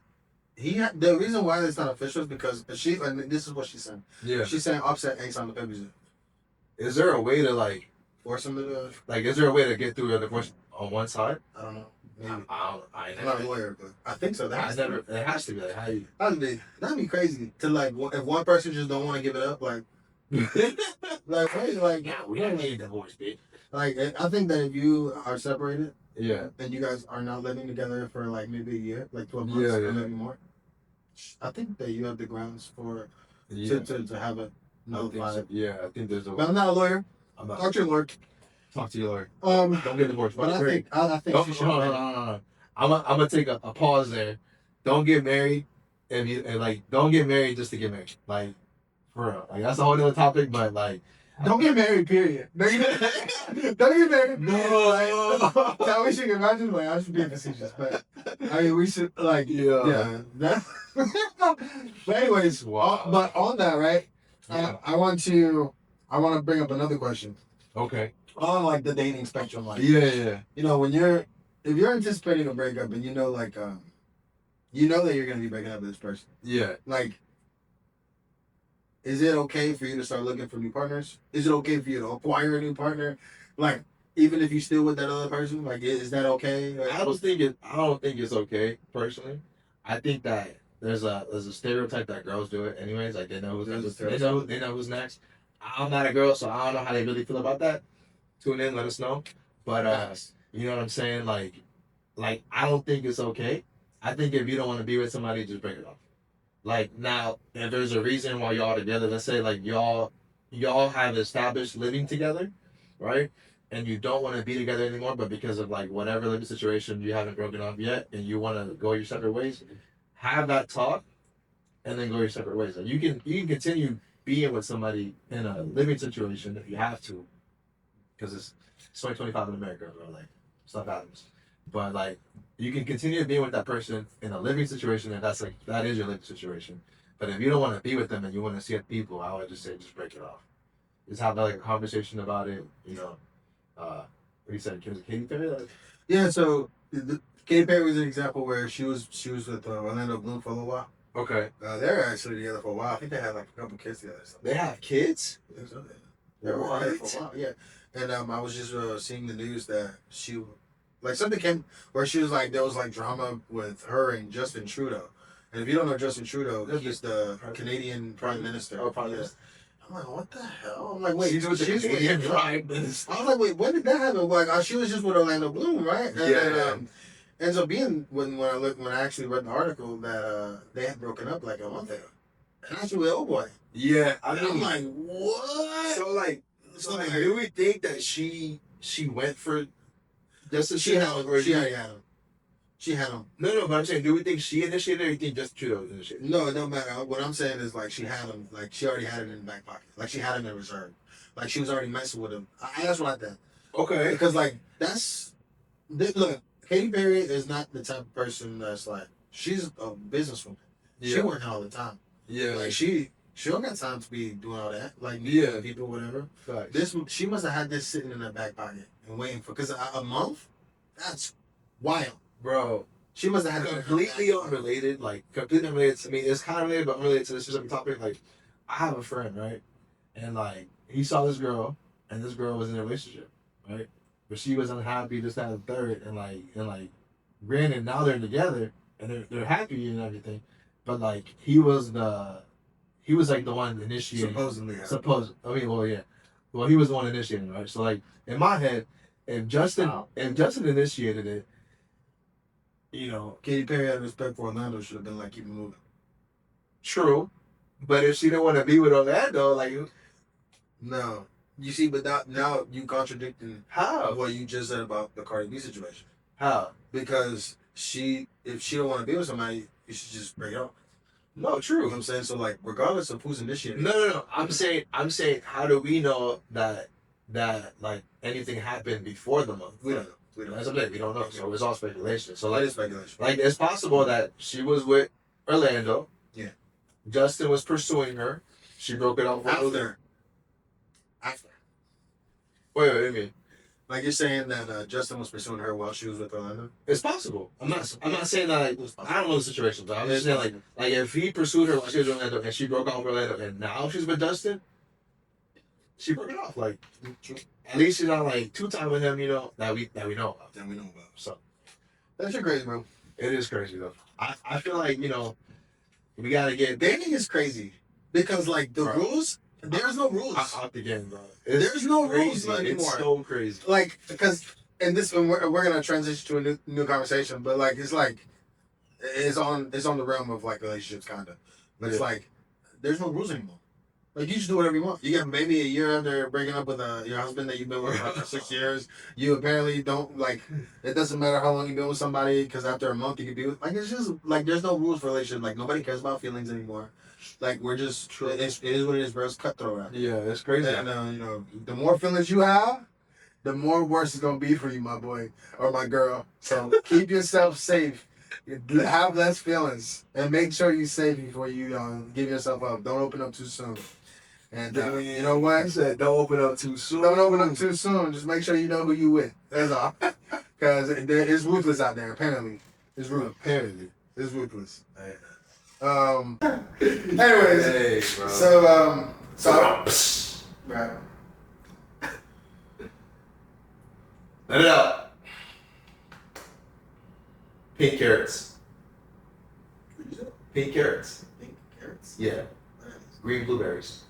The reason why it's not official is because and this is what she said. Yeah. She's saying Offset ain't signed the papers yet. Is there a way to like force him to like? Is there a way to get through a divorce on one side? I don't know. Maybe. I'm not a lawyer, but I think so. It has to be like how you. That'd be crazy to like if one person just don't want to give it up, like yeah, we don't need a divorce, bitch. Like I think that if you are separated. Yeah. And you guys are not living together for like maybe a year, like 12 months or maybe more. I think that you have the grounds for to have a nullified. Yeah, I think there's a. But I'm not a lawyer. Talk to your lawyer. Talk to your lawyer. Don't get divorced. But I think she should. No. I'm gonna take a pause there. Don't get married, don't get married just to get married. Like for real. Like that's a whole other topic, but like. Don't get married, period. Don't get married. No. Like, we should imagine, like, I should be facetious, but I mean, we should, like, yeah. But anyways, but on that, right? Yeah. I want to bring up another question. Okay. On like the dating spectrum, like, yeah. You know, if you're anticipating a breakup and you know, like, you know that you're gonna be breaking up with this person. Yeah. Like. Is it okay for you to start looking for new partners? Is it okay for you to acquire a new partner? Like, even if you're still with that other person, like, is that okay? Like, I don't think it's okay, personally. I think that there's a stereotype that girls do it anyways. Like, they know who's next. I'm not a girl, so I don't know how they really feel about that. Tune in, let us know. But you know what I'm saying? Like I don't think it's okay. I think if you don't want to be with somebody, just break it off. Like now, if there's a reason why y'all together, let's say like y'all have established living together, right? And you don't want to be together anymore, but because of like whatever living situation, you haven't broken up yet, and you want to go your separate ways, have that talk, and then go your separate ways. Like you can continue being with somebody in a living situation if you have to, because it's 2025 in America, bro. Like stuff happens. But like you can continue being with that person in a living situation, and that is your living situation. But if you don't want to be with them and you want to see other people, I would just say just break it off. Just have like a conversation about it. You know, what you said, was it Katy Perry? Yeah. So Katy Perry was an example where she was with Orlando Bloom for a little while. Okay. They're actually together for a while. I think they had like a couple kids together. They have kids? I think so. They were together for a while. Yeah. And I was just seeing the news that she. Like something came where she was like, there was like drama with her and Justin Trudeau. And if you don't know Justin Trudeau, he's the Canadian Prime Minister. Oh, Prime Minister. I'm like, what the hell? I'm like, wait, she's with the Canadian tribe. I was like, wait, when did that happen? Like, she was just with Orlando Bloom, right? And then, ends up being when I actually read the article that they had broken up like a month ago, and actually with old boy. Yeah, I'm like, what? So like, do we think that she went for Justin? She already had him. She had him. No, but I'm saying, do we think she initiated or you think Justin Trudeau initiated? No, it don't matter. What I'm saying is like she had him. Like she already had it in the back pocket. Like she had him in reserve. Like she was already messing with him. That's what I think. Okay. Because like look, Katy Perry is not the type of person that's like, she's a businesswoman. Yeah. She working all the time. Yeah. Like she don't got time to be doing all that. Like people, whatever. Facts. She must have had this sitting in her back pocket and waiting for, because a month, that's wild. Bro, she must have had completely unrelated. Like completely unrelated to me. It's kind of related, but unrelated to this specific topic. Like, I have a friend, right, and like he saw this girl, and this girl was in a relationship, right, but she was unhappy, this, that, and the third, and like, granted, now they're together and they're happy and everything, but like he was like the one initiating. Supposedly. Well, he was the one initiating, right? So like in my head, if Justin initiated it. You know, Katy Perry had respect for Orlando, should have been like, keep it moving. True, but if she didn't want to be with Orlando, like, no, you see, but now you contradicting how what you just said about the Cardi B situation. How? Because if she don't want to be with somebody, you should just break it off. No, true. You know what I'm saying? So like, regardless of who's initiating. No. I'm saying, how do we know that like anything happened before the month? We don't know. As I'm saying, we don't know. So it's all speculation. So like, it is speculation. Like, it's possible that she was with Orlando. Yeah. Justin was pursuing her. She broke it off after. Wait, what do you mean? Like, you're saying that Justin was pursuing her while she was with Orlando? It's possible. I'm not saying that. Like, I don't know the situation, but I'm just saying like if he pursued her while she was with Orlando and she broke off with Orlando and now she's with Justin, she broke it off. Like, at least she's not like two-time with him, you know, that we know about. That we know about. So that shit crazy, bro. It is crazy though. I feel like, you know, we gotta get dating is crazy because like the rules. There's no rules. Out the game, bro. There's no rules anymore. It's so crazy. Like, because, and this one we're gonna transition to a new conversation, but like it's on the realm of like relationships, kinda. But it's like there's no rules anymore. Like, you just do whatever you want. You get maybe a year after breaking up with your husband that you've been with for 6 years. You apparently don't, like, it doesn't matter how long you've been with somebody, because after a month you could be with, like, it's just, like, there's no rules for relationship. Like, nobody cares about feelings anymore. Like, we're just, it is what it is, bro. It's cutthroat out. Yeah, it's crazy. And, you know, the more feelings you have, the more worse it's going to be for you, my boy or my girl. So keep yourself safe. Have less feelings. And make sure you're safe before you give yourself up. Don't open up too soon. And you know what? He said, don't open up too soon. Don't open up too soon. Just make sure you know who you with. That's all. Because it's ruthless out there, apparently. It's ruthless. Apparently. It's ruthless. Anyways. Hey, bro. Right. Let it out. Pink carrots. Pink carrots. Pink carrots? Yeah. Green blueberries.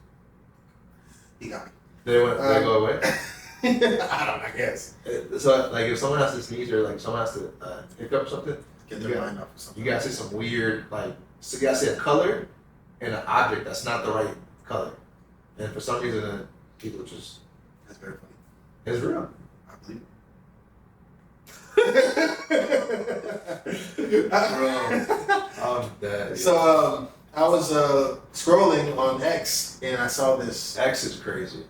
You got it. They go away? I don't know, I guess. So, like, if someone has to sneeze or, like, someone has to pick up something, Get their mind off of something. you gotta say some weird, like, so you gotta say a color and an object that's not the right color. And for some reason, people just... That's very funny. It's real. I believe it. I'm dead. So, I was scrolling on X and I saw this. X is crazy.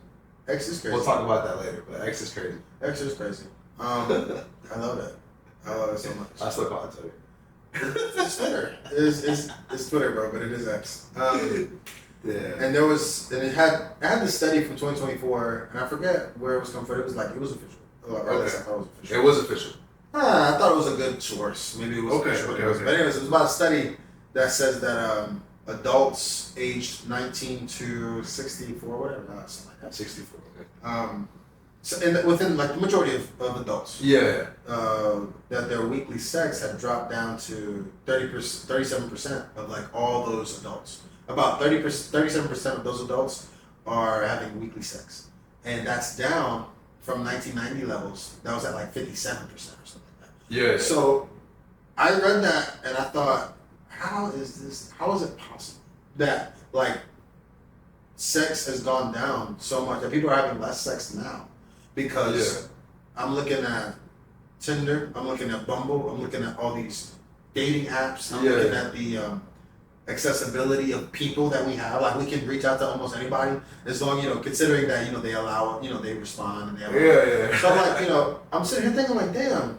X is crazy. We'll talk about that later, but X is crazy. X is crazy. I love that. I love it so much. I still call it Twitter. It's Twitter. It's Twitter, bro, but it is X. Yeah. And it had this study from 2024, and I forget where it was coming from. It was official. Or at least I thought it was official. It was official. I thought it was a good source. Maybe it was official. Okay. But anyways, it was about a study that says that adults aged 19 to 64, whatever, something like that. 64. Okay. So within like the majority of adults, Yeah. that their weekly sex had dropped down to 37% of like all those adults. About 37% of those adults are having weekly sex, and that's down from 1990 levels. That was at like 57% or something like that. Yeah. So I read that and I thought, how is it possible that like sex has gone down so much that people are having less sex now? Because I'm looking at Tinder, I'm looking at Bumble, I'm looking at all these dating apps, I'm looking at the accessibility of people that we have. Like we can reach out to almost anybody as long, considering that, they allow, they respond and they allow. So like, I'm sitting here thinking like, damn,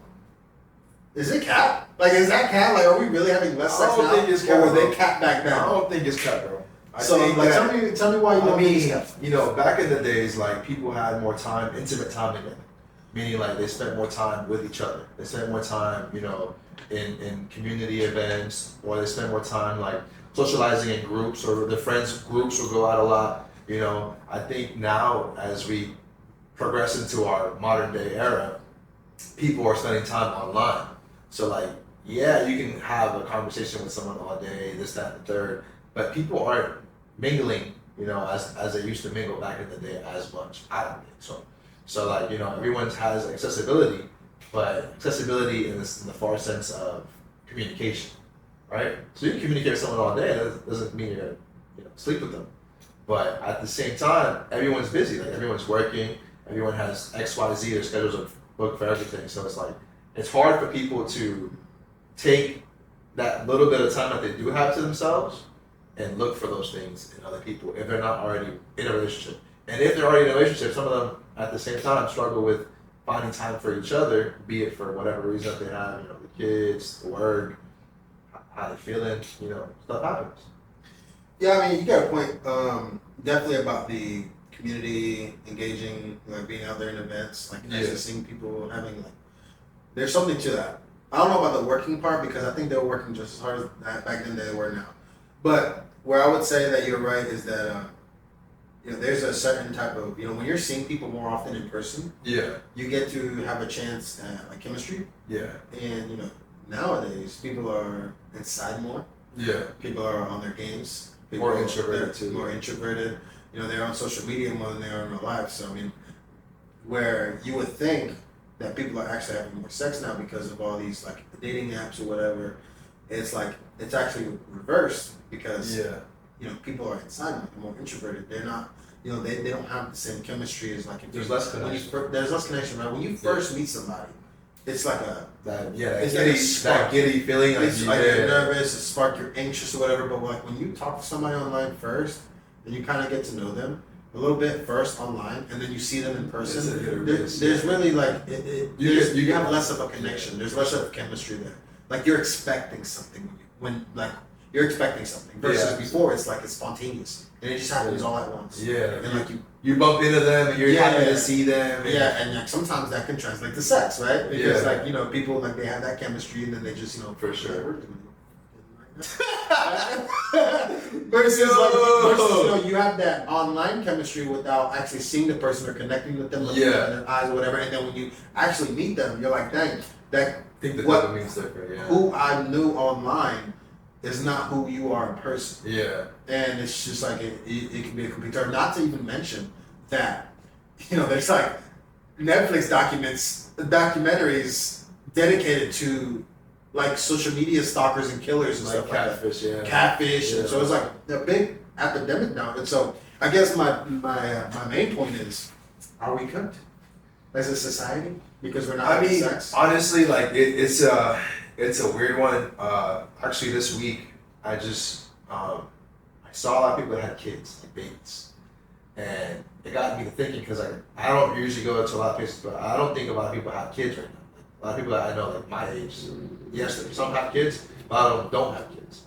is it cap? Like, is that cap? Like, are we really having less sex now? I don't think it's cap. Or were they cap back then? I don't think it's cap, bro. So like, tell me why you don't think it's cap. Back in the days, like people had more time, intimate time together. Meaning like they spent more time with each other. They spent more time, in community events, or they spend more time like socializing in groups, or the friends groups will go out a lot. I think now as we progress into our modern day era, people are spending time online. So like, yeah, you can have a conversation with someone all day, this, that, and the third, but people aren't mingling, as they used to mingle back in the day as much. I don't think so. So like, everyone has accessibility, but accessibility in the far sense of communication, right? So you can communicate with someone all day, that doesn't mean you're gonna, sleep with them. But at the same time, everyone's busy, like everyone's working, everyone has X, Y, Z, their schedules are booked for everything. So it's like, it's hard for people to take that little bit of time that they do have to themselves and look for those things in other people if they're not already in a relationship. And if they're already in a relationship, some of them at the same time struggle with finding time for each other, be it for whatever reason that they have, the kids, the work, how they're feeling, stuff happens. Yeah, I mean, you got a point. Definitely about the community engaging, like being out there in events, like actually seeing people having like. There's something to that. I don't know about the working part because I think they were working just as hard as that back then they were now. But where I would say that you're right is that there's a certain type of when you're seeing people more often in person. Yeah. You get to have a chance at like chemistry. Yeah. And nowadays people are inside more. Yeah. People are on their games. People more introverted too. More introverted. They're on social media more than they are in real life. So I mean, where you would think that people are actually having more sex now because of all these like dating apps or whatever, it's like it's actually reversed because people are inside more introverted. They're not they don't have the same chemistry as like there's less connection. There's less connection, right? When you first meet somebody, it's like that giddy feeling, it's like you're nervous, a spark, you're anxious or whatever. But like when you talk to somebody online first, and you kind of get to know them a little bit first online, and then you see them in person. There's really like you have less of a connection. There's less of chemistry there. Like you're expecting something when you're expecting something versus before it's like it's spontaneous and it just happens all at once. Yeah, and like you bump into them and you're happy to see them. And like sometimes that can translate to sex, right? Because like people like they have that chemistry and then they just for sure. versus you have that online chemistry without actually seeing the person or connecting with them, looking in their eyes or whatever, and then when you actually meet them, you're like, dang, I think the dopamine's different. Yeah. Who I knew online is not who you are in person. Yeah. And it's just like it can be a complete turn. Not to even mention that there's like Netflix documentaries dedicated to like social media stalkers and killers and like stuff catfish, like that. Catfish, and so it's like a big epidemic now. And so I guess my main point is, are we cooked as a society because we're not having sex? Honestly, like it's a weird one. Actually, this week I just I saw a lot of people that had kids, like babies, and it got me to thinking because I don't usually go to a lot of places, but I don't think a lot of people have kids right now. A lot of people that I know, like my age, yes, some have kids, but a lot of them don't have kids.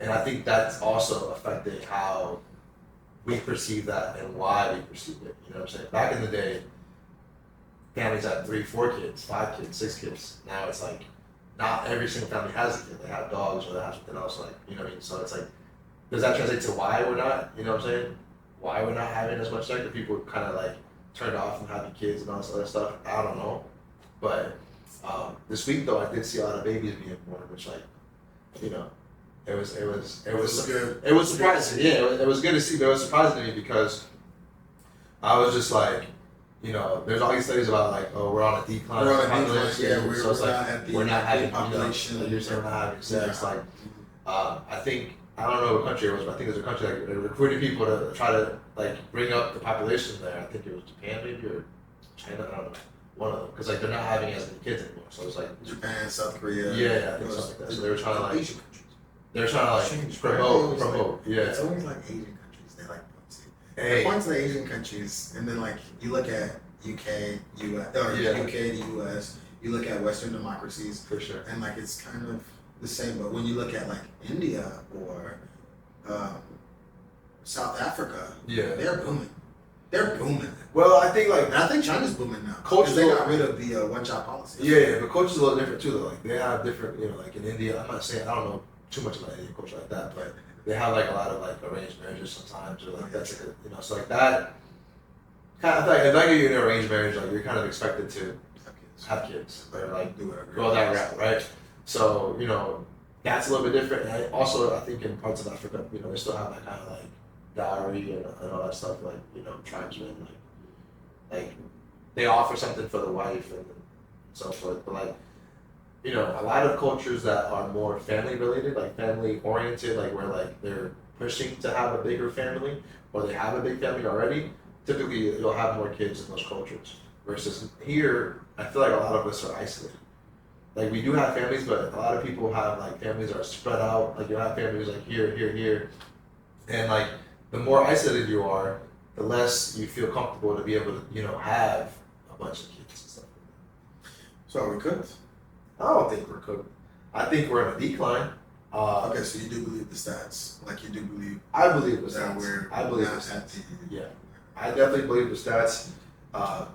And I think that's also affected how we perceive that and why we perceive it. You know what I'm saying? Back in the day, families had 3, 4 kids, 5 kids, 6 kids. Now it's like, not every single family has a kid. They have dogs or they have something else, like, you know what I mean? So it's like, does that translate to why we're not, you know what I'm saying? Why we're not having as much sex? That people kind of like turned off from having kids and all this other stuff? I don't know. But this week though, I did see a lot of babies being born, which like, It was good. It was surprising. Yeah, it was good to see, but it was surprising to me because I was just like, there's all these studies about like, oh, we're on a decline. We're on a decline. Yeah, so it's like we're not having population. Like you're saying, we're not having sex. Like, I think I don't know what country it was, but I think it was a country like they recruited people to try to like bring up the population there. I think it was Japan maybe or China. I don't know. One of them, because like they're not having as many kids anymore. So it's like Japan, South Korea. Yeah, I think something like that. So they were trying to like Asian countries. They're trying to like promote. Yeah. It's always like Asian countries. They like point to. Hey. They point to the Asian countries, and then like you look at UK, US, or UK, the US. You look at Western democracies, for sure, and like it's kind of the same. But when you look at like India or South Africa, they're booming. They're booming. Well, I think like, and I think China's booming now. Cultures, they got rid of the one-child policy. Yeah, but culture's a little different too. Though. Like they have different, like in India. I'm not saying I don't know too much about Indian culture like that, but they have like a lot of like arranged marriages sometimes, or like that's like so like that. Kind of like if like you're in an arranged marriage, like you're kind of expected to have kids or like do whatever. Go that route, right? So that's a little bit different. And I think in parts of Africa, they still have that kind of like dowry and all that stuff, like tribesmen, like they offer something for the wife and so forth. But like a lot of cultures that are more family related, like family oriented, like where like they're pushing to have a bigger family or they have a big family already, typically you'll have more kids in those cultures. Versus here, I feel like a lot of us are isolated. Like we do have families, but a lot of people have like families that are spread out. Like you have families like here, and like the more isolated you are, the less you feel comfortable to be able to have a bunch of kids and stuff. So are we cooked? I don't think we're cooked. I think we're in a decline. Okay, so you do believe the stats? Like you do believe? I believe the that stats. I believe the at stats. Yeah, I definitely believe the stats. I'm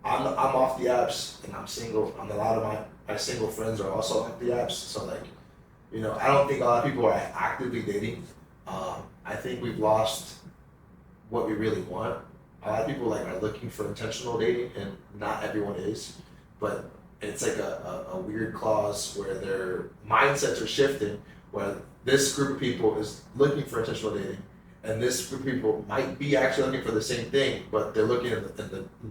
off the apps and I'm single. And a lot of my single friends are also off the apps. So like, I don't think a lot of people are actively dating. I think we've lost what we really want. A lot of people like are looking for intentional dating, and not everyone is. But it's like a weird clause where their mindsets are shifting, where this group of people is looking for intentional dating, and this group of people might be actually looking for the same thing, but they're looking in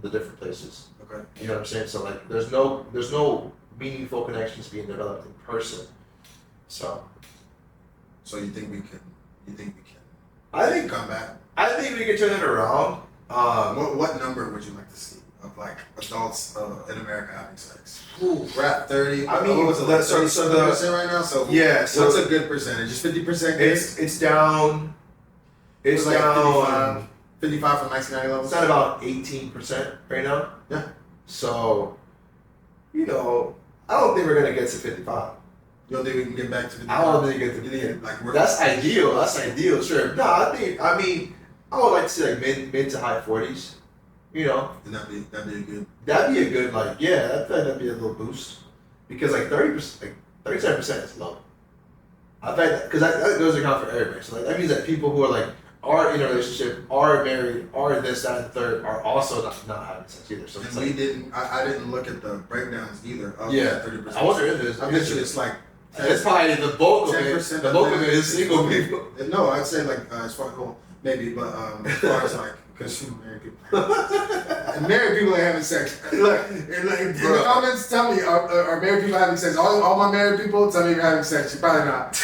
the different places. Okay. You know what I'm saying? So like, there's no meaningful connections being developed in person. So you think we can? I think come back. I think we can turn it around. What number would you like to see of like adults in America having sex? Ooh, we're at 30. I mean, what's it like? 30% right now. So yeah. So what's a good percentage? Just 50%. It's down. It's like down. 55 from 1990 levels. It's at about 18% right now. Yeah. So, I don't think we're gonna get to 55. You don't think we can get back to 55? I don't think we get to 55. Like that's ideal. That's ideal. Sure. No, I mean, I would like to see like mid to high 40s. And that'd be a good. That'd be a good I feel like that'd be a little boost, because like 30%, 37% is low. I bet because that goes account for everybody. So like that means that people who are in a relationship, are married, are this, that, and third, are also not having sex either. So and I didn't look at the breakdowns either of that 30%. I wonder if it is. I bet you it's like. It's probably the bulk of it. The bulk of it is single people. No, I'd say like as far maybe, but as far as like because married people, and married people are having sex. Look, in the comments, tell me are married people having sex? All my married people, tell me you're having sex. You're probably not.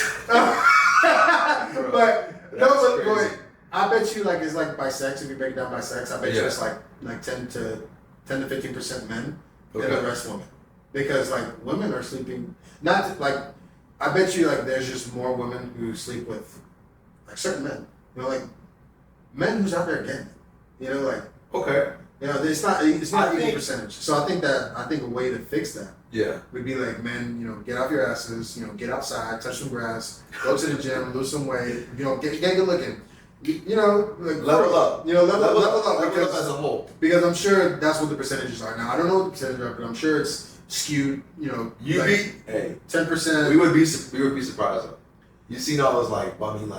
But no, but I bet you like it's like by sex. If you break it down by sex, I bet you it's like 10 to 15% men, and the rest women, because like women are sleeping like. I bet you like there's just more women who sleep with like certain men. Like men who's out there getting it. Like okay. It's not even percentage. So I think a way to fix that would be like men, get off your asses, get outside, touch some grass, go to the gym, lose some weight, get good looking. Like level up. Level up because as a whole. Because I'm sure that's what the percentages are now. I don't know what the percentages are, but I'm sure it's skewed, You like 10%. We would be surprised though. You seen all those like bummy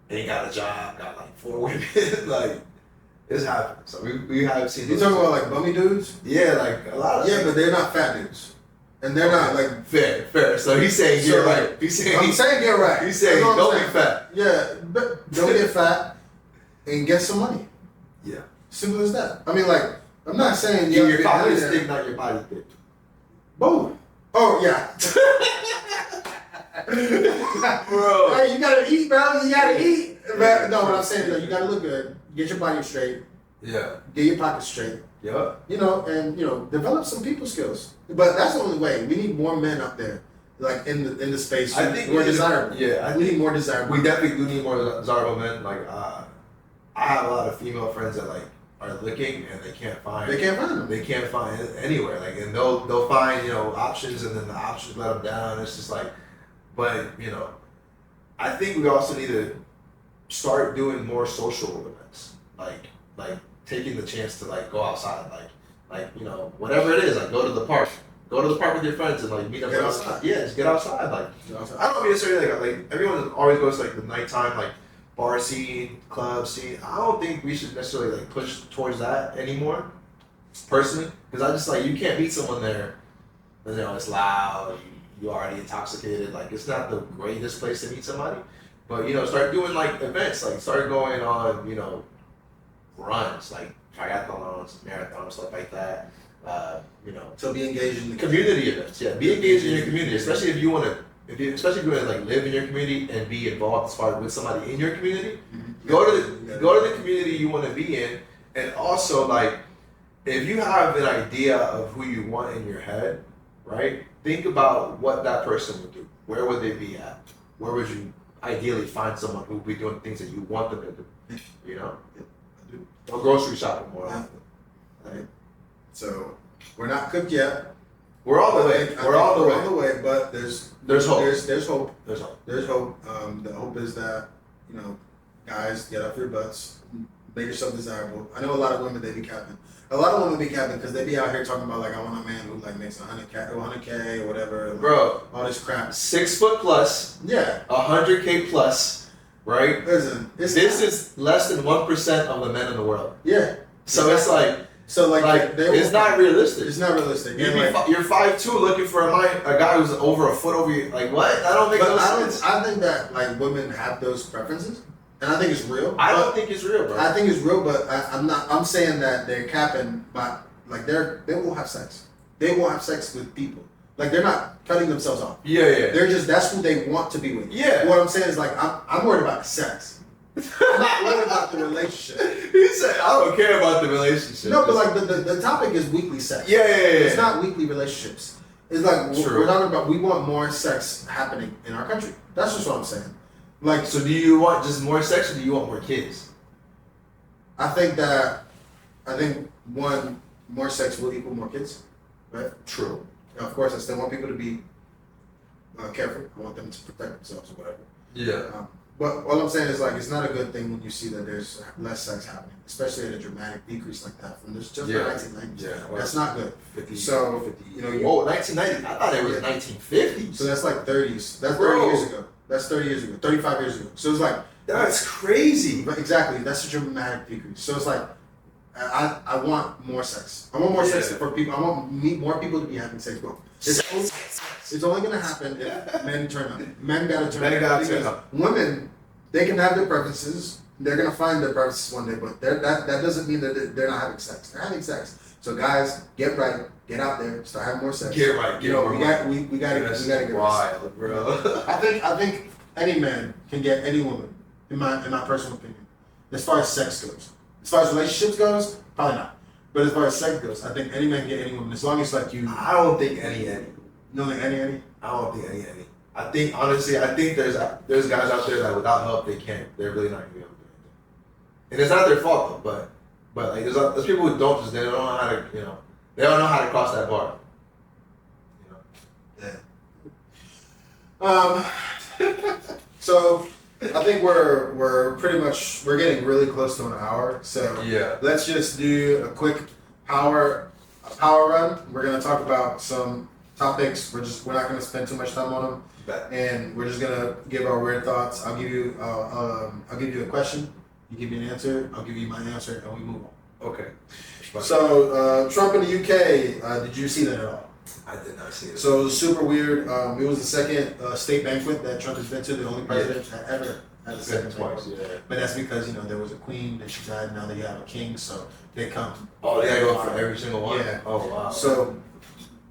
ain't got a job, got like 4 women, like it's happening. So we have seen. You talking about like bummy dudes? Yeah, like a lot of. Yeah, but they're not fat dudes. and they're not like fair. So he's saying get right. I'm saying get right. He's saying don't be fat. Yeah, but don't get fat and get some money. Yeah. Simple as that. I mean, like, I'm not saying your pocket is thick, not your body thick. Both. Oh yeah. Bro. Hey, you gotta eat, bro. You gotta eat. But no, what I'm saying is that you gotta look good. Get your body straight. Yeah. Get your pockets straight. Yeah. You know, and develop some people skills. But that's the only way. We need more men up there, like in the space. I think more desirable. Yeah, we need more desirable. We definitely do need more desirable men. Like, I have a lot of female friends that like are looking and they can't find. They can't find them. They can't find it anywhere. Like, and they'll find options, and then the options let them down. It's just like, but I think we also need to start doing more social events, like taking the chance to like go outside, like whatever it is, like go to the park with your friends and like meet up. Get outside. Yeah, just get outside. Like I don't mean necessarily like everyone always goes to like the nighttime like bar scene, club scene. I don't think we should necessarily like push towards that anymore, personally, because I just like you can't meet someone there. It's loud. You already intoxicated. Like it's not the greatest place to meet somebody. But start doing like events. Like start going on runs, like triathlons, marathons, stuff like that. So be engaged in the community events. Yeah, be engaged in your community, especially if you want to. Especially if you want to like live in your community and be involved as far with somebody in your community. Mm-hmm. Go to the community you want to be in, and also like if you have an idea of who you want in your head, right? Think about what that person would do. Where would they be at? Where would you ideally find someone who would be doing things that you want them to do? Or grocery shopping more often. Right. So we're not cooked yet. We're on the way. We're on the way, but there's hope. There's hope. There's hope. There's hope. The hope is that guys, get off your butts, make yourself desirable. I know a lot of women, they be capping. A lot of women be capping because they be out here talking about like, I want a man who like makes 100K or whatever. Like, bro, all this crap. 6 foot plus. Yeah. 100K plus. Right. Listen, this is less than 1% of the men in the world. Yeah. So it's like. So like it's not realistic. It's not realistic. You're 5'2" looking for a guy who's over a foot over you. Like what? I don't think. I think that like women have those preferences, and I think it's real. I don't think it's real, bro. I think it's real, but I'm not. I'm saying that they're capping, but like they will have sex. They will have sex with people. Like they're not cutting themselves off. Yeah. They're just that's who they want to be with. Yeah. What I'm saying is like I'm worried about the sex. I'm not worried about the relationship. He said, I don't care about the relationship. No, but like the topic is weekly sex. Yeah. It's not weekly relationships. It's like we're talking about we want more sex happening in our country. That's just what I'm saying. Like, so do you want just more sex or do you want more kids? I think one, more sex will equal more kids, right? True. Now, of course, I still want people to be careful. I want them to protect themselves or whatever. Yeah. But all I'm saying is like it's not a good thing when you see that there's less sex happening, especially at a dramatic decrease like that from just the 1990s. Yeah, that's not good. 50, so 50, 1990. I thought it was 1950s. So that's like 30s. That's 30 years ago. That's 30 years ago. 35 years ago. So it's like that's crazy. Exactly. That's a dramatic decrease. So it's like I want more sex. I want more sex for people. I want more people to be having sex. Bro. It's only gonna happen if men turn up. Men gotta turn up. Women, they can have their preferences. They're gonna find their preferences one day, but that doesn't mean that they're not having sex. They're having sex. So guys, get right, get out there, start having more sex. Get right, get more. We gotta get wild, bro. I think any man can get any woman, in my personal opinion. As far as sex goes, as far as relationships goes, probably not. But as far as sex goes, I think any man can get any woman as long as like you. I don't think any. No, like any. I don't think any. I think honestly, there's guys out there that without help they're really not gonna be able to do anything. And it's not their fault though, but like there's people who don't they don't know how to they don't know how to cross that bar. Yeah. So I think we're pretty much getting really close to an hour. So yeah, let's just do a quick power run. We're gonna talk about some topics. We're not gonna spend too much time on them. And we're just gonna give our weird thoughts. I'll give you a question. You give me an answer. I'll give you my answer, and we move on. Okay. So Trump in the UK. Did you see that at all? I did not see it. So it was super weird. It was the second state banquet that Trump has been to. The only president that ever had a second twice. banquet. Yeah. But that's because there was a queen and she died. Now that you have a king, so they come. Oh, they gotta go for every single one. Yeah. Oh wow. So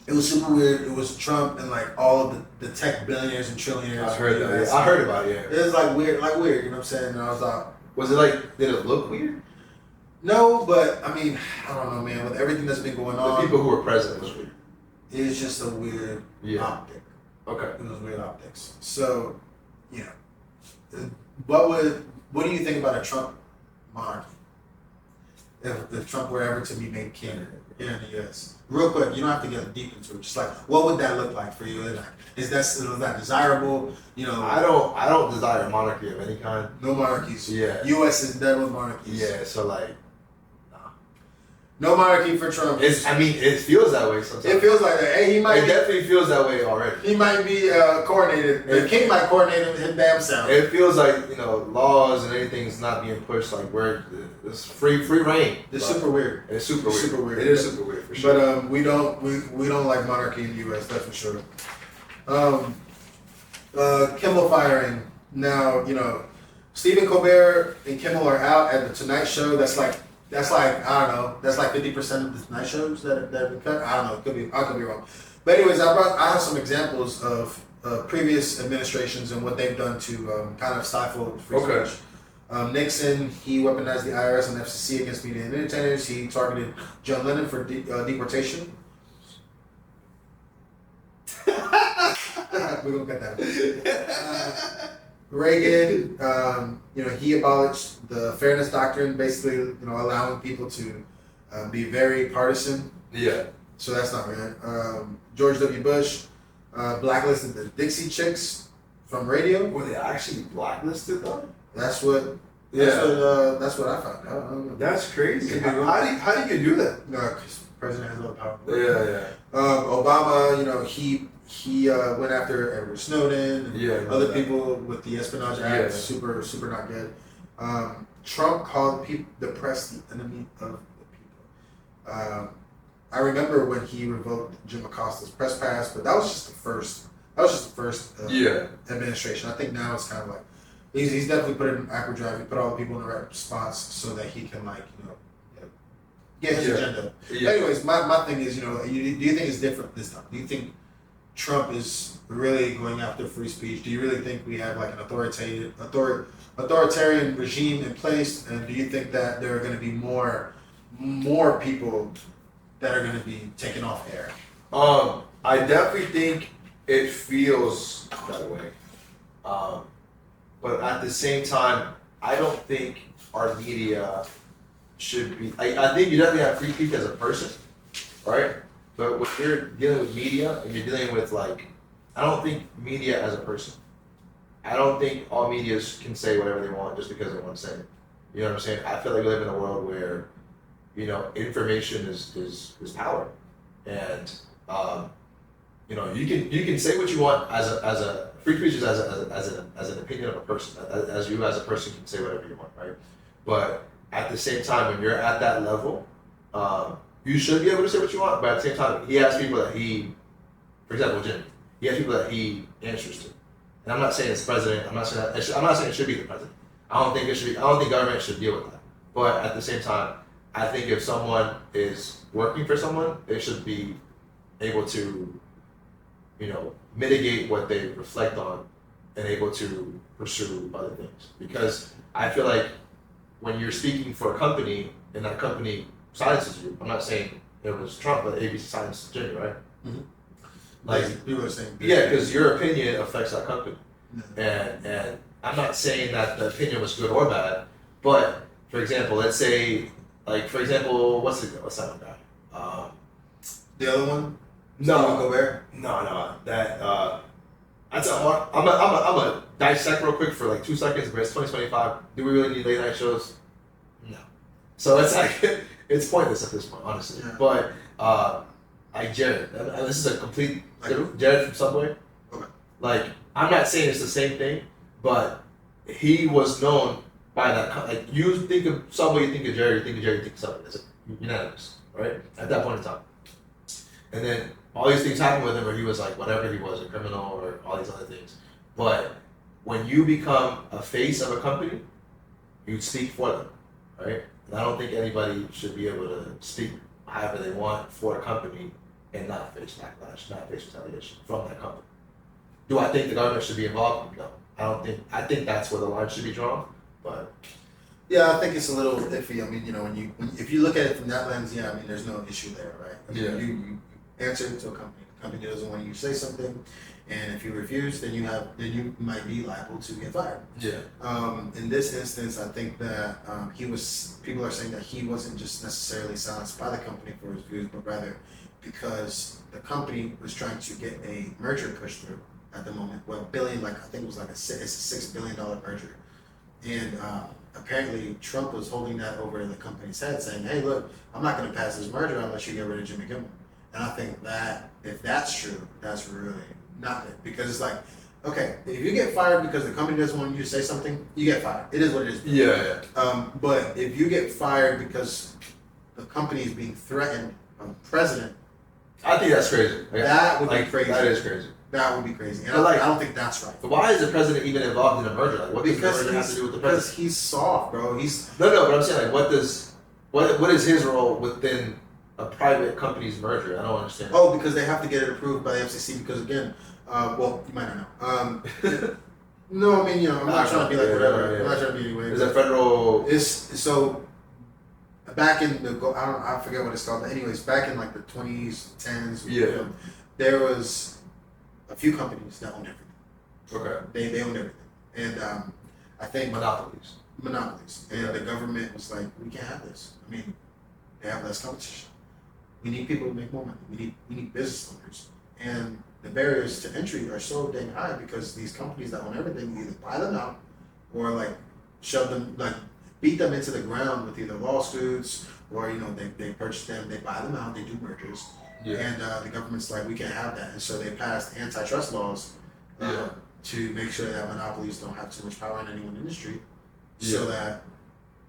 it was super weird. It was Trump and like all of the tech billionaires and trillionaires. I heard that. Yeah. I heard about it. Yeah. It was like weird. You know what I'm saying? And I was like, was it like? Did it look weird? no, but I mean, I don't know, man. With everything that's been going on, The people who were present was weird. it's just a weird optic. Okay. It was weird optics. So, what do you think about a Trump monarchy? If Trump were ever to be made king here in the U.S. Real quick, you don't have to get deep into it. Just like, what would that look like for you? Like, is that desirable? I don't desire a monarchy of any kind. No monarchies. Yeah. U.S. is dead with monarchies. Yeah. So like. No monarchy for Trump. It feels that way sometimes. It feels like that. Hey, It definitely feels that way already. He might be coronated. The king might coronate him damn self. It feels like laws and anything's not being pushed. Like where it's free reign. It's super weird. It's super weird. Super weird. It is super weird for sure. But we don't like monarchy in the U.S. That's for sure. Kimmel firing now. Stephen Colbert and Kimmel are out at the Tonight Show. That's like I don't know. That's like 50% of the Tonight shows that have been cut. I don't know. I could be wrong. But anyways, I have some examples of previous administrations and what they've done to kind of stifle free speech. Nixon, he weaponized the IRS and FCC against media and entertainers. He targeted John Lennon for deportation. We're gonna cut that. Reagan, he abolished the fairness doctrine, basically, allowing people to be very partisan. Yeah. So that's not good. George W. Bush blacklisted the Dixie Chicks from radio. Were they actually blacklisted though? That's what I found out. That's crazy. How do you do that? No, because the president has all the power. Yeah. Obama, he went after Edward Snowden and other people with the Espionage Act. Yeah. Super not good. Trump called the press the enemy of the people. I remember when he revoked Jim Acosta's press pass, but that was just the first. Administration. I think now it's kind of like he's definitely put it in awkward drive. He put all the people in the right spots so that he can get his agenda. Yeah. Anyways, my thing is, do you think it's different this time? Do you think Trump is really going after free speech? Do you really think we have like an authoritarian regime in place? And do you think that there are going to be more people that are going to be taken off air? I definitely think it feels that way. But at the same time, I don't think our media should be. I think you definitely have free speech as a person, right? But when you're dealing with media and you're dealing with I don't think media as a person. I don't think all medias can say whatever they want just because they want to say it. You know what I'm saying? I feel like we live in a world where, information is power, and you can say what you want as a free speech is as an opinion of a person. As you as a person can say whatever you want, right? But at the same time, when you're at that level, you should be able to say what you want. But at the same time, he has people that for example, Jimmy, he has people that he answers to. And I'm not saying it's president. I'm not saying it should be the president. I don't think government should deal with that. But at the same time, I think if someone is working for someone, they should be able to, mitigate what they reflect on and able to pursue other things. Because I feel like when you're speaking for a company and that company silences you, I'm not saying it was Trump, but ABC silenced Jimmy, right? Mm-hmm. People are saying, because your opinion affects that company. Mm-hmm. And I'm not saying that the opinion was good or bad, but for example, let's say, what's that one guy? The other one? No, Gobert? No. I'm a dissect real quick for 2 seconds, but it's 2025. Do we really need late night shows? No. So it's it's pointless at this point, honestly. Yeah. But Jared, this is a complete Jared from Subway. Okay. I'm not saying it's the same thing, but he was known by that. You think of Subway, you think of Jared, you think of Jared, you think of Subway. It's unanimous, right? At that point in time. And then all these things happened with him where he was like whatever he was, a criminal or all these other things. But when you become a face of a company, you speak for them, right? And I don't think anybody should be able to speak however they want for a company and not face backlash, not face retaliation from that company. Do I think the government should be involved? No. I think that's where the line should be drawn, but. Yeah, I think it's a little iffy. I mean, you know, if you look at it from that lens, yeah, I mean, there's no issue there, right? I mean, Yeah. You answer to a company. The company doesn't want you to say something, and if you refuse, then you might be liable to get fired. Yeah. In this instance, I think that people are saying that he wasn't just necessarily silenced by the company for his views, but rather because the company was trying to get a merger pushed through at the moment. Well, I think it was like it's a $6 billion merger, and apparently Trump was holding that over the company's head, saying, "Hey, look, I'm not going to pass this merger unless you get rid of Jimmy Kimmel." And I think that if that's true, that's really not it, because it's like, okay, if you get fired because the company doesn't want you to say something, you get fired. It is what it is. Yeah. But if you get fired because the company is being threatened by the president, I think that's crazy. That would be crazy. That is crazy. That would be crazy. And But I don't think that's right. But why is the president even involved in a merger? Like, what does the merger have to do with the president? Because he's soft, bro. No, but I'm saying, like, what is his role within a private company's merger? I don't understand. Oh, because they have to get it approved by the FCC. Because again, well, you might not know. No, I mean, you know, I'm not trying to be like whatever. Yeah. I'm not trying to be anyway. Is that federal? It's so. Back in I forget what it's called, but anyways, back in like the 20s, 10s, Yeah. There was a few companies that owned everything. Okay. They owned everything, and I think Monopolies. And the government was like, we can't have this. I mean, they have less competition. We need people to make more money. We need business owners, and the barriers to entry are so dang high because these companies that own everything either buy them out or like shove them, like beat them into the ground with either lawsuits or, you know, they purchase them, they buy them out, they do mergers. Yeah. And the government's like, we can't have that. And so they passed antitrust laws to make sure that monopolies don't have too much power in any one industry so that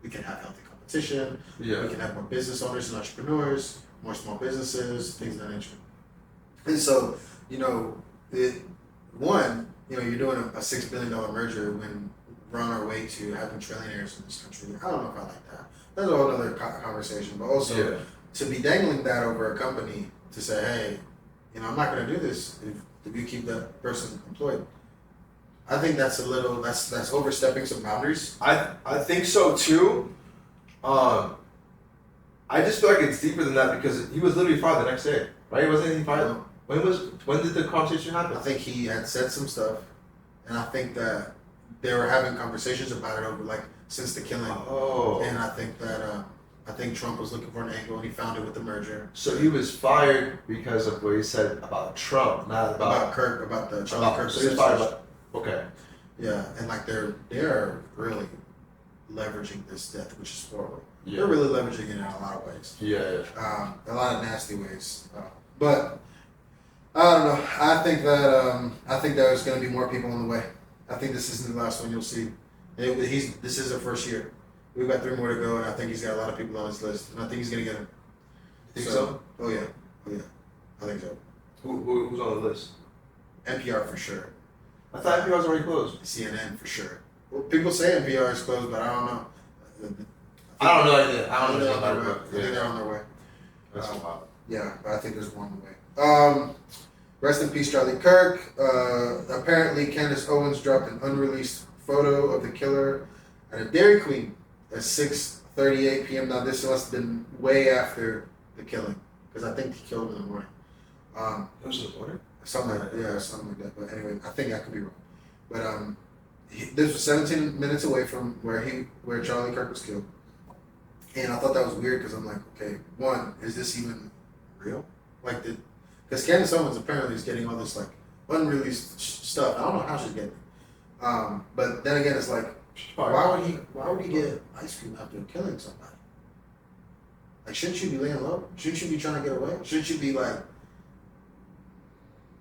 we can have healthy competition, we can have more business owners and entrepreneurs, more small businesses, things of that nature. And so, you know, you're doing a $6 billion merger when we're on our way to having trillionaires in this country. I don't know if I like that. That's a whole other conversation. But also, to be dangling that over a company to say, hey, you know, I'm not going to do this if you keep that person employed. I think that's that's overstepping some boundaries. I think so too. I just feel like it's deeper than that because he was literally fired the next day, right? Wasn't he fired? When did the conversation happen? I think he had said some stuff, and I think that they were having conversations about it over like since the killing. Oh. And I think that I think Trump was looking for an angle, and he found it with the merger. So he was fired because of what he said about Trump, not about Kirk, about the Charlie Kirk. So he was fired. Okay. Yeah, and like they're really leveraging this death, which is horrible. Yeah. They're really leveraging it in a lot of ways. Yeah. A lot of nasty ways. But I don't know. I think that there's going to be more people on the way. I think this isn't the last one you'll see. This is our first year. We've got 3 more to go, and I think he's got a lot of people on his list, and I think he's going to get them. Think so? Oh yeah. I think so. Who's on the list? NPR for sure. I thought NPR was already closed. CNN for sure. Well, people say NPR is closed, but I don't know. I don't know anything. I don't know anything about I think they're on their way. That's wild. Yeah, but I think there's one on the way. Rest in peace, Charlie Kirk. Apparently, Candace Owens dropped an unreleased photo of the killer at a Dairy Queen at 6:38 p.m. Now, this must have been way after the killing, because I think he killed him in the morning. It was in the morning? Something like that. But anyway, I think I could be wrong. But this was 17 minutes away from where Charlie Kirk was killed. And I thought that was weird because I'm like, okay, one, is this even real? Like, because Candace Owens apparently is getting all this like unreleased stuff. I don't know how she's getting it. But then again, it's like, why would he get ice cream after killing somebody? Like, shouldn't you be laying low? Shouldn't you be trying to get away? Shouldn't you be like,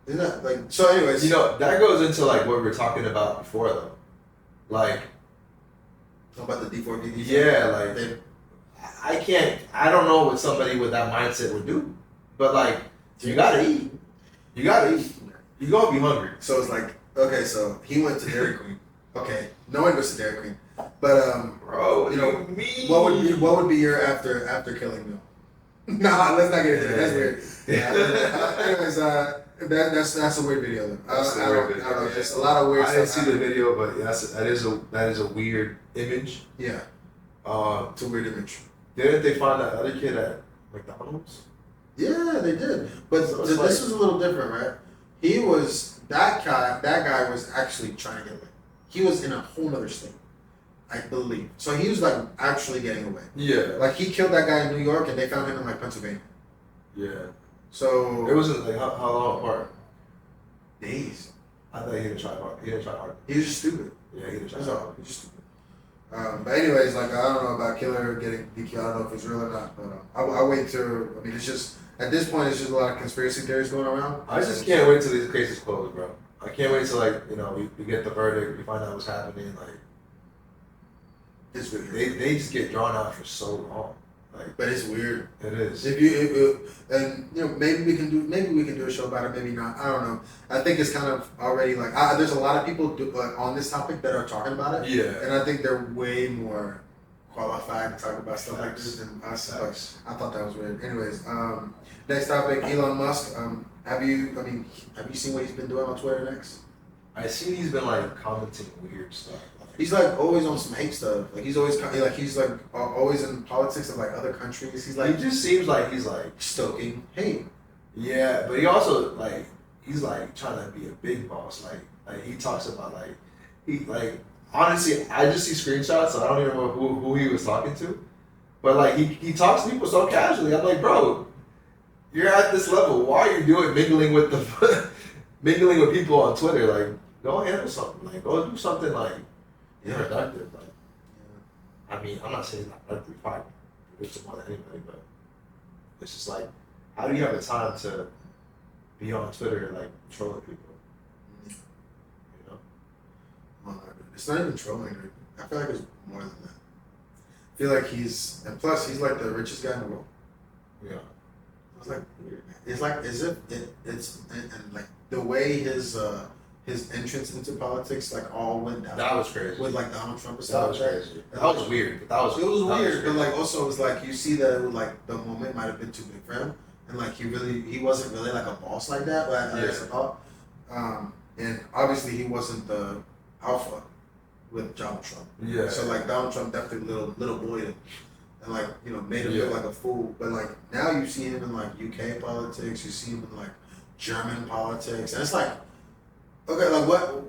isn't that like, so anyways. You know, that goes into like what we were talking about before though. Like, about the D4D? Yeah, like, I don't know what somebody with that mindset would do. But like, you gotta eat. You gotta eat. You gonna be hungry. So it's like, okay, so he went to Dairy Queen. Okay, no one goes to Dairy Queen, but bro, you know, what would be your after killing meal? Nah, let's not get into that. That's weird. Anyways, that's a weird video. I don't know. There's a lot of weird. I didn't see the video, but that is a weird image. Yeah. It's a weird image. Didn't they find that other kid at McDonald's? Yeah, they did. But So this was a little different, right? He was that guy was actually trying to get away. He was in a whole other state, I believe. So he was like actually getting away. Yeah. Like he killed that guy in New York, and they found him in like Pennsylvania. Yeah. So it wasn't like how long apart? Days. I thought he didn't try hard. He didn't try hard. He was just stupid. Yeah, he didn't try That's hard. all. He's just stupid. But anyways, like I don't know about Killer getting DQ. I don't know if it's real or not. But I'll wait to. I mean, it's just at this point, it's just a lot of conspiracy theories going around. I just can't wait till these cases close, bro. I can't wait till like we get the verdict, we find out what's happening. Like it's weird. They just get drawn out for so long. Like, but it's weird. It is. And maybe we can do a show about it. Maybe not. I don't know. I think it's kind of already like there's a lot of people on this topic that are talking about it. Yeah. And I think they're way more qualified to talk about stuff like this than us. I thought that was weird. Anyways, next topic: Elon Musk. Have you seen what he's been doing on Twitter next? I seen he's been like commenting weird stuff. He's like always on some hate stuff. Like he's always always in politics of like other countries. He's like he just seems like he's like stoking hate. Yeah, but he also like he's like trying to be a big boss. Like he talks about honestly, I just see screenshots, so I don't even know who he was talking to. But like he talks to people so casually. I'm like, bro, you're at this level. Why are you mingling with people on Twitter? Like, go handle something. Like, go do something like productive. Like, I mean, I'm not saying that productive. Fine, it's more than anybody, but it's just like, how do you have the time to be on Twitter like trolling people? You know? Well, it's not even trolling. Dude. I feel like it's more than that. I feel like he's like the richest guy in the world. Yeah. It's like weird. It's like as if it's like the way his entrance into politics like all went down. That was crazy. With like Donald Trump and That stuff. was crazy. That was weird. It was weird, but like also it was like you see that it was, like the moment might have been too big for him, and like he wasn't really like a boss like that. But I thought, and obviously he wasn't the alpha with Donald Trump. Yeah. So like Donald Trump definitely little boyed him, and like made him look like a fool. But like now you see him in like UK politics, you see him in like German politics, and it's like, okay, like what?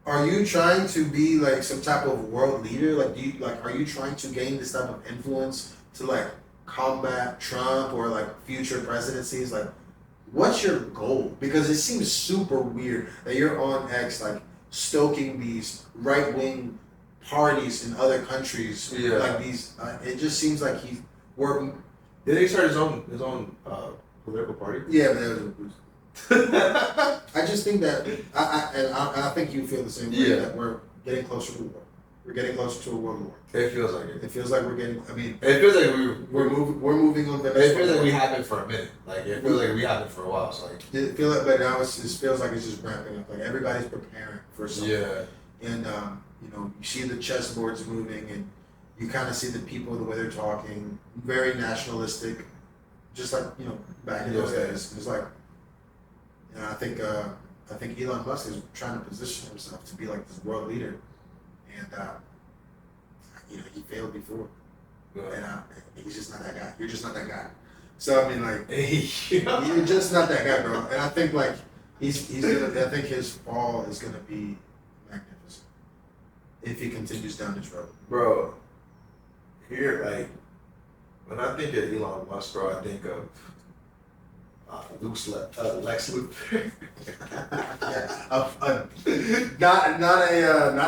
Are you trying to be like some type of world leader? Like, are you trying to gain this type of influence to like combat Trump or like future presidencies? Like, what's your goal? Because it seems super weird that you're on X like stoking these right wing parties in other countries. Yeah. Like these, it just seems like he's working. Did he start his own political party? Yeah, but that was. I just think that I think you feel the same way that we're getting closer to war. We're getting closer to a world war. It feels like it. It feels like we're getting. I mean, it feels like we're moving on. It feels like we haven't for a minute. Like it feels like we haven't for a while. So like it feel like, but now it feels like it's just ramping up. Like everybody's preparing for something. Yeah. And you see the chessboards moving, and you kind of see the people the way they're talking, very nationalistic, just like back in those days. It's like. I think Elon Musk is trying to position himself to be like this world leader, and he failed before, and he's just not that guy. You're just not that guy. So I mean, like, you're just not that guy, bro. And I think like he's gonna. I think his fall is gonna be magnificent if he continues down this road, bro. Here, like, when I think of Elon Musk, bro, I think of. Lex Luthor. not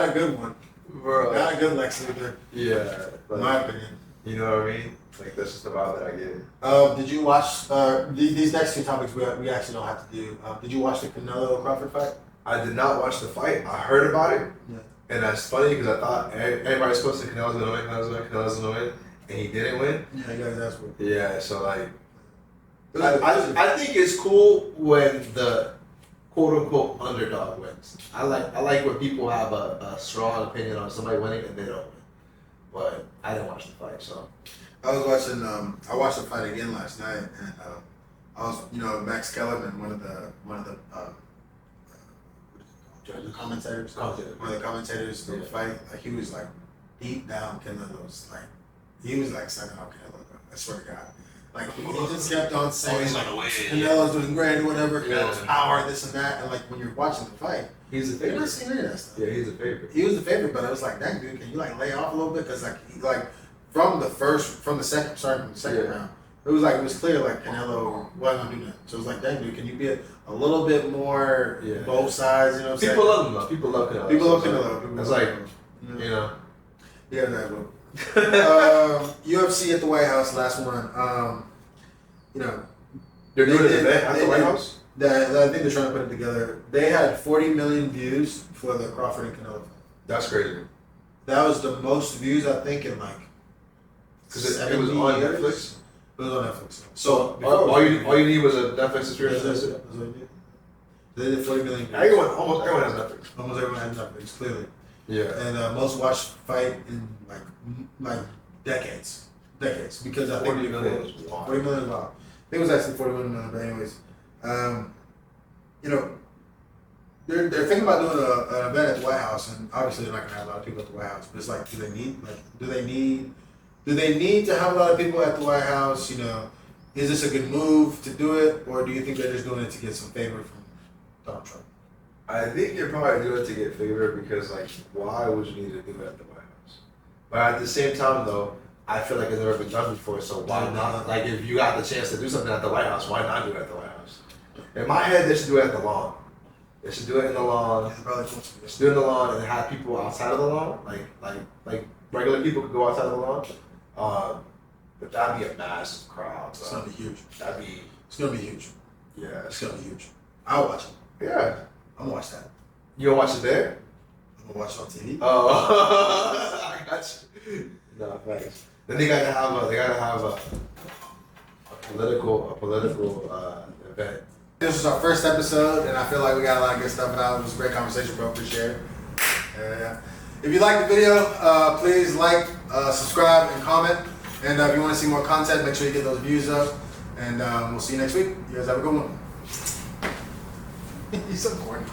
a good one, bro. Not a good Lex Luthor. Yeah, in my opinion. You know what I mean? Like that's just the vibe that I get. Did you watch these next two topics? We actually don't have to do. Did you watch the Canelo Crawford fight? I did not watch the fight. I heard about it, yeah. And that's funny because I thought everybody's supposed to Canelo's gonna win, and he didn't win. Yeah, you guys asked for it. Yeah, so like. I think it's cool when the quote unquote underdog wins. I like when people have a strong opinion on somebody winning and they don't win. But I didn't watch the fight, so I watched the fight again last night, and I was, Max Kellerman, one of the commentators. One of the commentators of the fight, like he was like deep down Canelo's, like he was like sucking out Canelo. I swear to God. Like he just kept on saying like Canelo's doing great or whatever, Canelo's power, this and that, and like when you're watching the fight, he's a you're favorite. not seeing any of that stuff. Yeah, he's a favorite. He was the favorite, but I was like, dang dude, can you like lay off a little bit? Because like from the second round, it was clear like Canelo wasn't gonna do that. So it was like, dang dude, can you be a little bit more both sides? You know what I'm saying? People love him though. People love Canelo. People love Canelo. It's like, Yeah, that will. UFC at the White House, last one. They're doing an event at the White House? I think they're trying to put it together. They had 40 million views for the Crawford and Canelo fight. That's crazy. That was the most views, I think, in like. Because it was on Netflix? It was on Netflix. So all you need was a Netflix subscription. That's what they did 40 million views. Almost everyone has Netflix. Almost everyone has Netflix, clearly. Yeah. And most watched fight in like decades, because I think 40 million is wild. 40 million is wild. I think it was actually 41 million, but anyways, they're thinking about doing an event at the White House, and obviously they're not gonna have a lot of people at the White House. But it's like, do they need to have a lot of people at the White House? Is this a good move to do it, or do you think they're just doing it to get some favor from Donald Trump? I think you're probably doing it to get favor because, like, why would you need to do it at the White House? But at the same time, though, I feel like it's never been done before, so why not? Like, if you got the chance to do something at the White House, why not do it at the White House? In my head, they should do it at the lawn. They should do it in the lawn. They should do it in the lawn and have people outside of the lawn, like regular people could go outside of the lawn. But that'd be a massive crowd. It's gonna be huge. It's gonna be huge. Yeah, It's gonna be huge. I'll watch it. Yeah. I'm gonna watch that. You gonna watch it there? I'm gonna watch it on TV. Oh, I got you. No, thanks. Then they gotta have a political event. This was our first episode, and I feel like we got a lot of good stuff out. It was a great conversation, bro. Appreciate it. If you liked the video, please like, subscribe, and comment. And if you want to see more content, make sure you get those views up. And we'll see you next week. You guys have a good one. You're so corny.